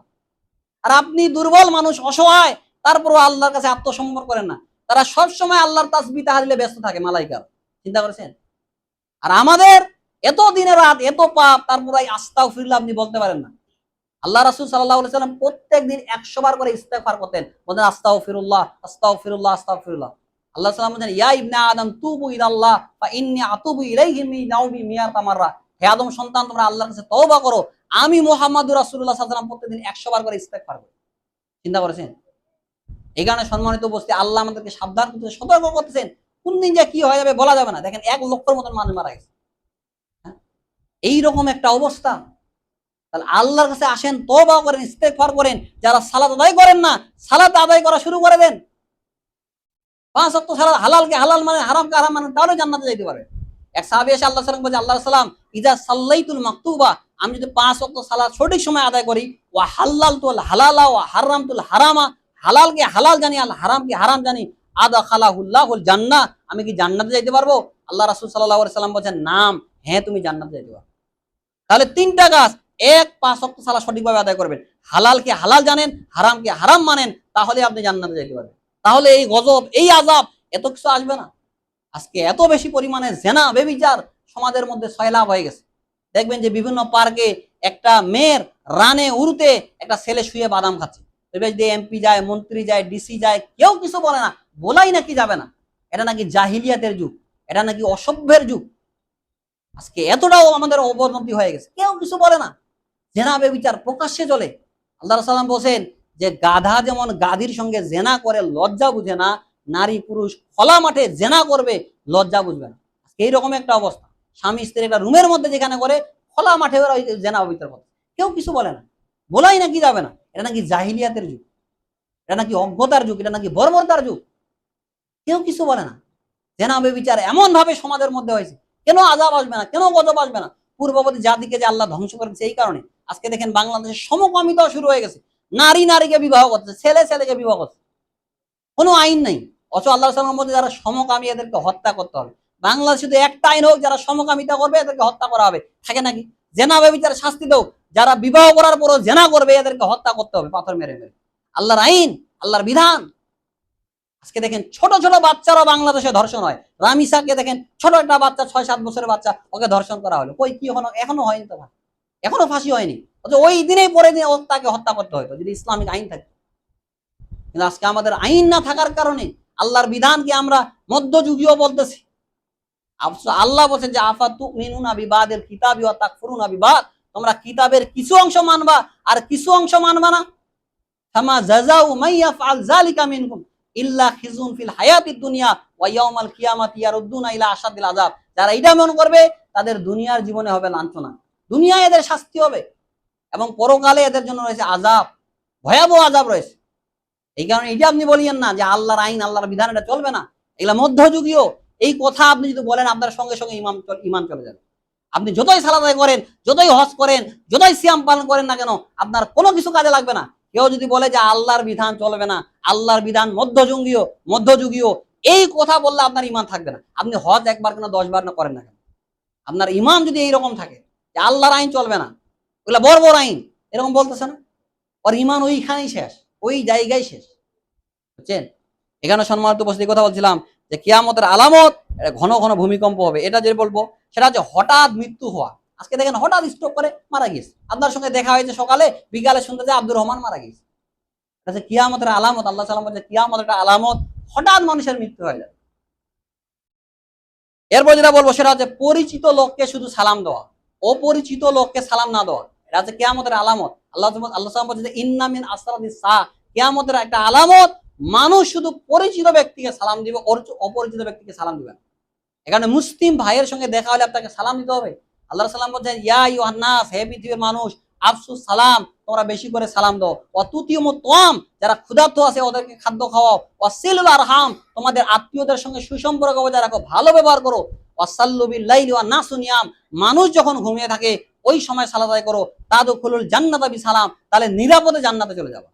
আর আপনি দুর্বল মানুষ, অসহায়, তারপরও আল্লাহর কাছে আত্মসমর্পণ করেন না। তারা সবসময় আল্লাহর তাসবিহ তাহলিলে ব্যস্ত থাকে মালাইকা। চিন্তা করেছেন? আর আমাদের এত দিনের রাত, এত পাপ, তারপর আস্তাগফিরুল্লাহ আপনি বলতে পারেন না। আল্লাহ রাসূল সাল্লাল্লাহু আলাইহি সাল্লাম প্রত্যেকদিন 100 বার করে ইস্তেগফার করতেন, বলেন আস্তাগফিরুল্লাহ আস্তাগফিরুল্লাহ আস্তাগফিরুল্লাহ। আল্লাহ সাল্লাম বলেন ইয়া ইবনে আদম তুবু ইলাল্লাহ ফা ইন্নী আতুবু ইলাইহি মিন ইয়াউমি মিয়াতা মাররা, হে আদম সন্তান তোমরা আল্লাহর কাছে তওবা করো, আমি মুহাম্মদুর রাসূলুল্লাহ সাল্লাল্লাহু আলাইহি ওয়াসাল্লাম প্রত্যেকদিন 100 বার করে ইস্তেগফার করি। চিন্তা করেছেন? এই কারণে সম্মানিত উপস্থিতি, আল্লাহ আমাদেরকে সাবধান করতেছেন, সতর্ক করতেছেন, কোন দিন যে কি হয়ে যাবে বলা যাবে না। দেখেন 1 লক্ষের মতন মানুষ মারা গেছে, এইরকম একটা অবস্থা। তাহলে আল্লাহর কাছে আসেন, তওবা করেন, ইস্তেগফার করেন। যারা সালাত আদায় করেন না, সালাত আদায় করা শুরু করে দেন। 5 ওয়াক্ত সালাত, হালালকে হালাল মানে, হারামকে হারাম মানে, তাহলে জান্নাতে যাইতে পারবে। এক সাহাবী এসে আল্লাহ সাল্লাল্লাহু আলাইহি ওয়াসাল্লাম বলে, আল্লাহর সালাম ইজা সাল্লাইতুল মাকতুবা, আমি যদি 5 ওয়াক্ত সালাত সঠিক সময় আদায় করি, ওয়া হাল্লালতুল হালালা ওয়া হারামতুল হারামা, হালালকে হালাল জানি আর হারামকে হারাম জানি, আদখালাহুল্লাহুল জান্নাহ, আমি কি জান্নাতে যাইতে পারবো? আল্লাহ রাসূল সাল্লাল্লাহু আলাইহি ওয়াসাল্লাম বলেন নাম, হ্যাঁ তুমি জান্নাতে যাইতে পারবে। তাহলে 3টা কাজ, 5 ওয়াক্ত সালাত সঠিকভাবে আদায় করবেন, হালালকে হালাল জানেন, হারামকে হারাম মানেন, তাহলে আপনি জান্নাতে যাইতে পারবেন। তাহলে এই গজব, এই আযাব এত কিছু আসবে না। আজকে এত বেশি পরিমাণে জেনা ব্যভিচার সমাজের মধ্যে সয়লাব হয়ে গেছে। দেখবেন যে বিভিন্ন পার্কে একটা মেয়ের রানে উড়তে একটা ছেলে শুয়ে বাদাম খাচ্ছে। এবার যে এমপি যায়, মন্ত্রী যায়, ডিসি যায়, কেউ কিছু বলে না, বলাই নাকি যাবে না। এটা নাকি জাহিলিয়াতের যুগ, এটা নাকি অসভ্যের যুগ। আজকে এতটাও আমাদের অবনতি হয়ে গেছে, কেউ কিছু বলে না, জেনা ব্যভিচার প্রকাশ্যে চলে। আল্লাহ রাসূল সাল্লাল্লাহু আলাইহি ওয়াসাল্লাম বলেন যে গাধা যেমন গাধীর সঙ্গে জেনা করে লজ্জা বুঝে না, নারী পুরুষ খোলা মাঠে জেনা করবে লজ্জা বুঝবে না। আজকে এইরকম একটা অবস্থা, স্বামী স্ত্রী একটা রুমের মধ্যে যেখানে করে, খোলা মাঠে ওরা জেনা ব্যভিচার করে, কেউ কিছু বলে না, বলাই নাকি যাবে না। এটা নাকি জাহিলিয়াতের যুগ, এটা নাকি অজ্ঞতার যুগ, এটা নাকি বর্বরতার যুগ, কেউ কিছু বলে না। জেনা ব্যভিচার এমন ভাবে সমাজের মধ্যে হয়েছে, কেন আযাব আসবে না, কেন গজব আসবে না? পূর্ববর্তী জাতিকে যে আল্লাহ ধ্বংস করেছে এই কারণে। আজকে দেখেন বাংলাদেশে সমকামিতা শুরু হয়ে গেছে, নারী নারীকে বিবাহ করছে, ছেলে ছেলেকে বিবাহ করছে, কোনো আইন নাই। অথচ আল্লাহ সাল্লামের মধ্যে যারা সমকামী এদেরকে হত্যা করতে হবে। বাংলাদেশে শুধু একটা আইন হোক, যারা সমকামিতা করবে এদেরকে হত্যা করা হবে, থাকে নাকি? জেনা ব্যভিচার শাস্তি দাও, যারা বিবাহ করার পরও জেনা করবে এদেরকে হত্যা করতে হবে পাথর মেরে মেরে। আল্লাহর আইন, আল্লাহর বিধান। আজকে দেখেন ছোট ছোট বাচ্চারা বাংলাদেশে ধর্ষণ হয়। রামিসাকে দেখেন, ছোট একটা বাচ্চা, 6-7 বছরের বাচ্চা, ওকে ধর্ষণ করা হলো। কই কি এখনো হয়নি তো, এখনো ফাঁসি হয়নি। ওই দিনেই পরে দিন তাকে হত্যা করতে হতো যদি ইসলামিক আইন থাকে। কিন্তু আজকে আমাদের আইন না থাকার কারণে আল্লাহর বিধানকে আমরা মধ্যযুগীয় বলতেছি। আল্লাহ বলছেন যে আফা তুমিনুনা বিবাদিল কিতাবি ওয়া তাকফুরুনা বিবাদ, তোমরা কিতাবের কিছু অংশ মানবা আর কিছু অংশ মানবা না। ফামা জাযাউ মান ইয়াফআল যালিকা মিনকুম ইল্লা খিজুন ফিল হায়াতিদ দুনিয়া ওয়া ইয়াউমাল কিয়ামাতি ইয়ারুদ্দুনা ইলা আশাদিল আযাব। যারা এটা মনে করবে তাদের দুনিয়ার জীবনে হবে লাঞ্ছনা, দুনিয়ায় এদের শাস্তি হবে, এবং পরকালে এদের জন্য রয়েছে আযাব, ভয়াবহ আযাব রয়েছে। এই কারণে এটা আপনি বলিয়েন না যে আল্লাহর আইন আল্লাহর বিধান এটা চলবে না, এগুলা মধ্যযুগীয়। এই কথা আপনি যদি বলেন আপনার সঙ্গে সঙ্গে ইমান চলে যাবে। আপনি যতই সালাত আদায় করেন, যতই হজ করেন, যতই সিয়াম পালন করেন না কেন, আপনার কোনো কিছু কাজে লাগবে না। কেউ যদি বলে যে আল্লাহর বিধান চলবে না, আল্লাহর বিধান মধ্যযুগীয়, এই কথা বললে আপনার ইমান থাকবে না। আপনি হজ একবার কেন 10 বার না করেন না কেন, আপনার ইমান যদি এইরকম থাকে যে আল্লাহর আইন চলবে না, ওগুলা বড় বড় আইন এরকম বলতেছে না, ওর ইমান ওইখানেই শেষ, ওই জায়গায় শেষ। বুঝছেন? এখানে সম্মানিত উপস্থিতি কথা বলছিলাম যে কিয়ামতের আলামত ঘন ঘন ভূমিকম্প হবে। এটা যে বলবো সেটা হচ্ছে হঠাৎ মৃত্যু হওয়া। আজকে দেখেন হঠাৎ স্ট্রোক করে মারা গেছে, আপনার সঙ্গে দেখা হয়েছে সকালে, বিকালে শুনতে যে আব্দুর রহমান মারা গেছে। এটা কিয়ামতের আলামত। আল্লাহ সাল্লাম বলছে কিয়ামতের একটা আলামত, হঠাৎ মানুষের মৃত্যু হয়ে যায়। এরপর যেটা বলবো সেটা হচ্ছে পরিচিত লোককে শুধু সালাম দেওয়া, অপরিচিত লোককে সালাম না দেওয়া, এটা হচ্ছে কিয়ামতের আলামত। আল্লাহ সাল্লাম বলছে ইন্না মিন আসরাতিস সাআ, কিয়ামতের একটা আলামত, মানুষ শুধু পরিচিত ব্যক্তিকে সালাম দিবে, অপরিচিত ব্যক্তিকে সালাম দিবে না। এখানে মুসলিম ভাইয়ের সঙ্গে দেখা হলে আপনাকে সালাম দিতে হবে। আল্লাহ সাল্লাম বলছেন ইয়া আইয়ুহান নাস, হে পৃথিবীর মানুষ, আফসুস সালাম, তোমরা বেশি করে সালাম দাও। অতুতিয়ুমুত তাম, যারা ক্ষুধার্ত আছে ওদেরকে খাদ্য খাওয়াও। ওয়াসিলুল আরহাম, তোমাদের আত্মীয়দের সঙ্গে সুসম্পর্ক বজায় রাখো, ভালো ব্যবহার করো। ওয়াসাল্লু বিল লাইলি ওয়ান নাসু নিয়াম, মানুষ যখন ঘুমিয়ে থাকে ওই সময় সালাত আদায় করো। তাদখুলুল জান্নাতা বিসালাম, তাহলে নিরাপদে জান্নাতে চলে যাবে।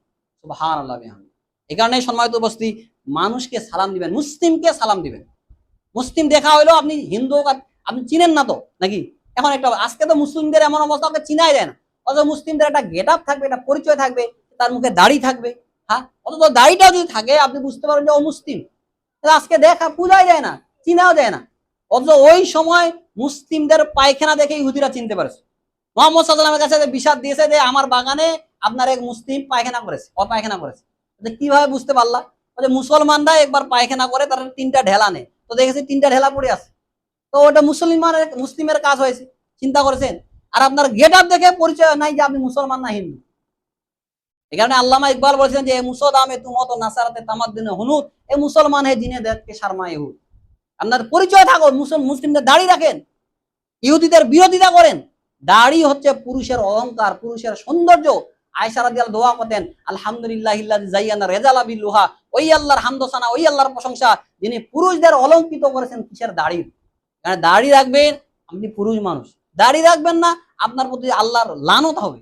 সুবহানাল্লাহ বিহামদি। এই কারণে সম্মানিত উপস্থিতি, মানুষকে সালাম দিবেন, মুসলিমকে সালাম দিবেন। মুসলিম দেখা হইলো আপনি হিন্দু, আপনি চিনেন না তো নাকি? এখন একটা আজকে তো মুসলিমদের এমন অবস্থা ওকে চিনাই যায় না। অথচ মুসলিমদের একটা গেট আপ থাকবে, একটা পরিচয় থাকবে, তার মুখে দাড়ি থাকবে। হ্যাঁ, অথচ দাড়িটাও যদি থাকে আপনি বুঝতে পারবেন যে ও মুসলিম। আজকে দেখা পূজাই যায় না, চিনাও যায় না। অথচ ওই সময় মুসলিমদের পায়খানা দেখে ইহুদিরা চিনতে পারেছে। মোহাম্মদ সাল্লামের কাছে বিষাদ দিয়েছে যে আমার বাগানে আপনার এক মুসলিম পায়খানা করেছে, অপায়খানা করেছে। কিভাবে বুঝতে পারলা? মুসলমানরা একবার পায়খানা করে তার 3টা ঢেলা নেয়, তো দেখেছি 3টা ঢেলা পড়ে আছে, তো ওটা মুসলিমের কাজ হয়েছে। চিন্তা করেছেন? আর আপনার গেট আপ দেখে পরিচয় নাই যে আপনি মুসলমান না হিন্দু। এই কারণে আল্লামা ইকবাল বলেছেন যে মুসলমানে তুমত নাসারাতে তামাদ্দিনে হুনুদ, এ মুসলমান হে দিনে দেখকে শর্মা ইহুদ। আপনার পরিচয় থাকো, মুসলিমদের দাড়ি রাখেন, ইহুদিদের বিরোধিতা করেন। দাড়ি হচ্ছে পুরুষের অলংকার, পুরুষের সৌন্দর্য। আয়েশা রাদিয়াল্লাহু দোয়া করতেন আলহামদুলিল্লাহিল্লাযী জায়য়ানা রিজালা বিলুহা, ওই আল্লাহর হামদসানা, ওই আল্লাহর প্রশংসা যিনি পুরুষদের অলংকৃত করেছেন কিসের? দাড়ির। কারণ দাড়ি রাখবেন আপনি পুরুষ মানুষ, দাড়ি রাখবেন না আপনার প্রতি আল্লাহর লানত হবে।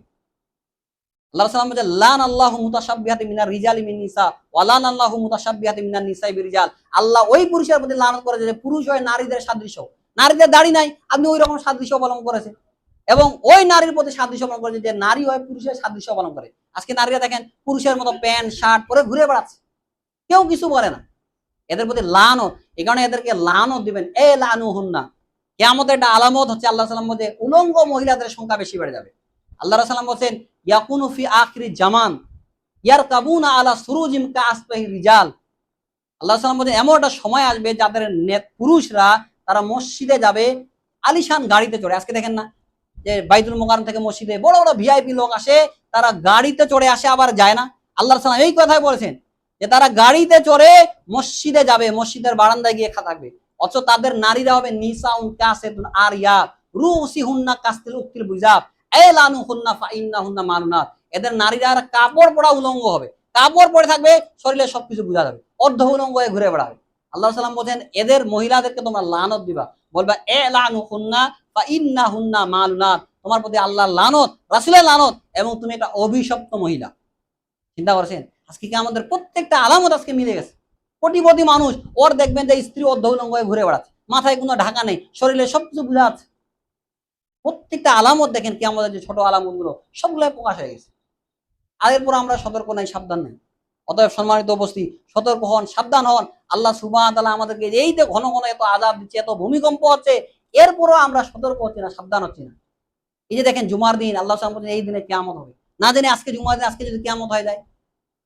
আল্লাহ সাল্লাম বলেন লান আল্লাহু মুতাশাব্বিহাতি মিনার রিজালি মিন নিসা ওয়া লান আল্লাহু মুতাশাব্বিহাতি মিনান নিসাই বিরিজাল। আল্লাহ ওই পুরুষের প্রতি লানত করেছে যে পুরুষ হয় নারীদের সাদৃশ্য। নারীদের দাড়ি নাই, আপনি ওই রকম সাদৃশ্য অবলম্বন করেছেন। এবং ওই নারীর প্রতি সাদৃশ্য অবলম্বন করেছে যে নারী হয় পুরুষের সাদৃশ্য অবলম্বন করে। আজকে নারীরা দেখেন পুরুষের মতো প্যান্ট শার্ট পরে ঘুরে বেড়াচ্ছে, কেউ কিছু বলে না। এদের প্রতি লানত, এই কারণে এদেরকে লানত দিবেন। এ লানু হুন্না, কিয়ামতের একটা আলামত হচ্ছে আল্লাহ সাল্লাম বলছে উলঙ্গ মহিলাদের সংখ্যা বেশি বেড়ে যাবে। আল্লাহ সাল্লাম বলছেন ইয়াকুনু ফি আখিরি জামান ইয়ারকাবুনা আলা সুরুজিম কাসবাহি রিজাল। আল্লাহ সাল্লাম বলছেন এমন একটা সময় আসবে যাদের পুরুষরা তারা মসজিদে যাবে আলিশান গাড়িতে চড়ে। আজকে দেখেন না যে বাইতুল মুকাররম থেকে মসজিদে বড় বড় ভিআইপি লোক আসে, তারা গাড়িতে চড়ে আসে আবার যায় না। আল্লাহ সাল্লাম এই কথাই বলেছেন যে তারা গাড়িতে চড়ে মসজিদে যাবে, মসজিদের বারান্দায় গিয়ে থাকবে। অথচ তাদের নারীরা হবে নিসাউন কাসিতুন আরিয়া রুসিহুন্না কাসতিল উক্তিল বুজাব এলানু হুন্না ফাইন্না হুন্না মালুনাত। এদের নারীরা কাপড় পরা উলঙ্গ হবে, কাপড় পরে থাকবে, শরীরে সবকিছু বোঝা যাবে, অর্ধ উলঙ্গ হয়ে ঘুরে বেড়াবে। আল্লাহ সাল্লাম বলছেন এদের মহিলাদেরকে তোমরা লানত দিবা, বলবা এলানু হুন্না ফাইন্না হুন্না মালুনাত, তোমার প্রতি আল্লাহর লানত, রাসূলের লানত, এবং তুমি একটা অভিশপ্ত মহিলা। চিন্তা করছেন? আজকে কি আমাদের প্রত্যেকটা আলামত আজকে মিলে গেছে। কোটিপতি মানুষ, ওর দেখবেন যে স্ত্রী অর্ধ উলঙ্গ হয়ে ঘুরে বেড়াচ্ছে, মাথায় কোনো ঢাকা নেই, শরীরে সবকিছু বোঝা যাচ্ছে। প্রত্যেকটা আলামত দেখেন কি আমাদের যে ছোট আলামত গুলো সবগুলো প্রকাশ হয়ে গেছে। আর এরপর আমরা সতর্ক নাই, সাবধান নাই। অতএব সম্মানিত উপস্থিতি, সতর্ক হন, সাবধান হন। আল্লাহ সুবহানাহু ওয়া তাআলা আমাদেরকে এই যে ঘন ঘন এত আযাব দিচ্ছে, এত ভূমিকম্প হচ্ছে, এরপরও আমরা সতর্ক হচ্ছি না, সাবধান হচ্ছি না। এই যে দেখেন জুমার দিন আল্লাহ সাল্লাম বলেন এই দিনে কিয়ামত হবে, না জানি আজকে জুমার দিন, আজকে যদি কিয়ামত হয়ে যায়।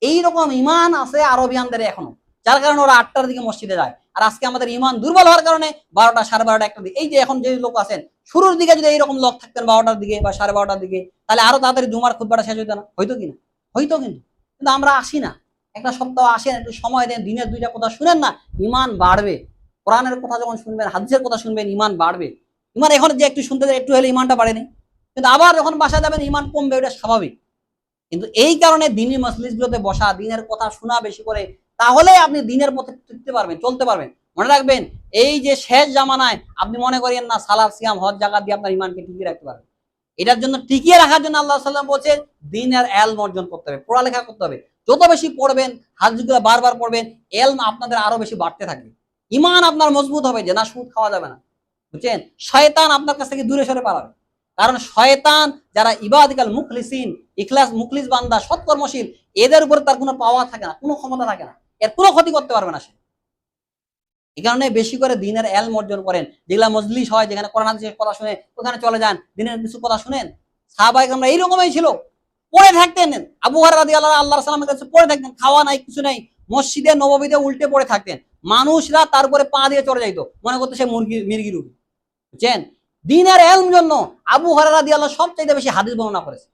এইরকম ইমান আছে আরবিয়ানদের এখনো, যার কারণে ওরা 8টার দিকে মসজিদে যায়। আর আজকে আমাদের ইমান দুর্বল হওয়ার কারণে 12টা, 12:30, 1টার দিকে, এই যে এখন যে লোক আছেন শুরুর দিকে যদি এইরকম লোক থাকতেন 12টার দিকে বা 12:30টার দিকে, তাহলে আরো তাড়াতাড়ি জুমার খুতবাটা শেষ হইতো না? হইতো কিনা? হইতো। কিন্তু কিন্তু আমরা আসি না, একটা সপ্তাহ আসেন, একটু সময় দেন, দিনের 2টা কথা শুনেন না, ইমান বাড়বে। কোরআনের কথা যখন শুনবেন, হাদিসের কথা শুনবেন, ইমান বাড়বে। ইমান এখন যে একটু শুনতে একটু হলে ইমানটা বাড়েনি, কিন্তু আবার যখন বাসা যাবেন ইমান কমবে, ওটা স্বাভাবিক। কিন্তু এই কারণে দিনী মজলিসগুলোতে বসা, দিনের কথা শোনা বেশি করে, তাহলে আপনি দিনের পথে টিকতে পারবেন, চলতে পারবেন। মনে রাখবেন, এই যে শেষ জামানায় আপনি মনে করেন না সালাত সিয়াম হজ জাকাত দিয়ে আপনার ইমানকে টিকিয়ে রাখতে পারবেন। এটার জন্য টিকিয়ে রাখার জন্য আল্লাহ সাল্লাম বলছে দিনের এলম অর্জন করতে হবে, পড়ালেখা করতে হবে। যত বেশি পড়বেন, হাদিসগুলো বারবার পড়বেন, এলম আপনাদের আরো বেশি বাড়তে থাকবে। ইমান আপনার মজবুত হবে যে না সুদ খাওয়া যাবে না, বুঝছেন? শয়তান আপনার কাছ থেকে দূরে সরে পালাবে। কারণ শয়তান যারা ইবাদিকাল মুখলিসিন, ইখলাস মুখলিস বান্দা, সৎকর্মশীল, এদের উপরে তার কোনো পাওয়া থাকে না, কোনো ক্ষমতা থাকে না, এর কোনো ক্ষতি করতে পারবে না সে। এই কারণে বেশি করে দিনের এলম অর্জন করেন। যেগুলা মজলিস হয়, যেখানে কোরআন হাদিসের কথা শুনে, ওখানে চলে যান, দিনের কিছু কথা শুনেন। সাহাবায়ে কেরাম এইরকমই ছিল, পড়ে থাকতেন। আবু হুরায়রা রাদিয়াল্লাহু আনহু আল্লাহর সাল্লামের কাছে পড়ে থাকতেন, খাওয়া নাই কিছু নাই, মসজিদে নববীতে উল্টে পড়ে থাকতেন। মানুষরা তার উপরে পা দিয়ে চলে যাইতো, মনে করতো সে মির্গি রুগী, বুঝছেন? দিনের এলম জন্য আবু হুরায়রা রাদিয়াল্লাহু সবচেয়ে বেশি হাদিস বর্ণনা করেছে।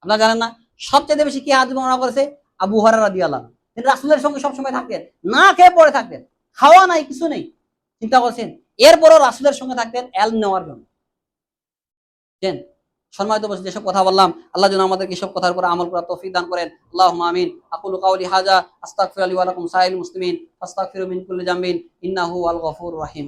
আপনারা জানেন না সবচেয়ে বেশি কি হাদিস বর্ণনা করেছে? আবু হুরায়রা রাদিয়াল্লাহু। তিনি রাসূলের সঙ্গে সবসময় থাকতেন, না খেয়ে পড়ে থাকতেন, খাওয়া নাই কিছু নেই, চিন্তা করছেন? এরপরও রাসূলের সঙ্গে থাকতেন এলম নেওয়ার জন্য, বুঝছেন? সম্মানিত উপস্থিতি, যেসব কথা বললাম, আল্লাহ যেন আমাদেরকে এসব কথার উপর আমল করার তৌফিক দান করেন। আল্লাহুম্মা আমিন। আকুলু কাওলি হাযা আস্তাগফিরু লি ওয়া লাকুম সাইরিল মুসলিমিন ফাস্তাগফিরু মিন কুল্লি যামবিন ইন্নাহু আল গফুরুর রহিম।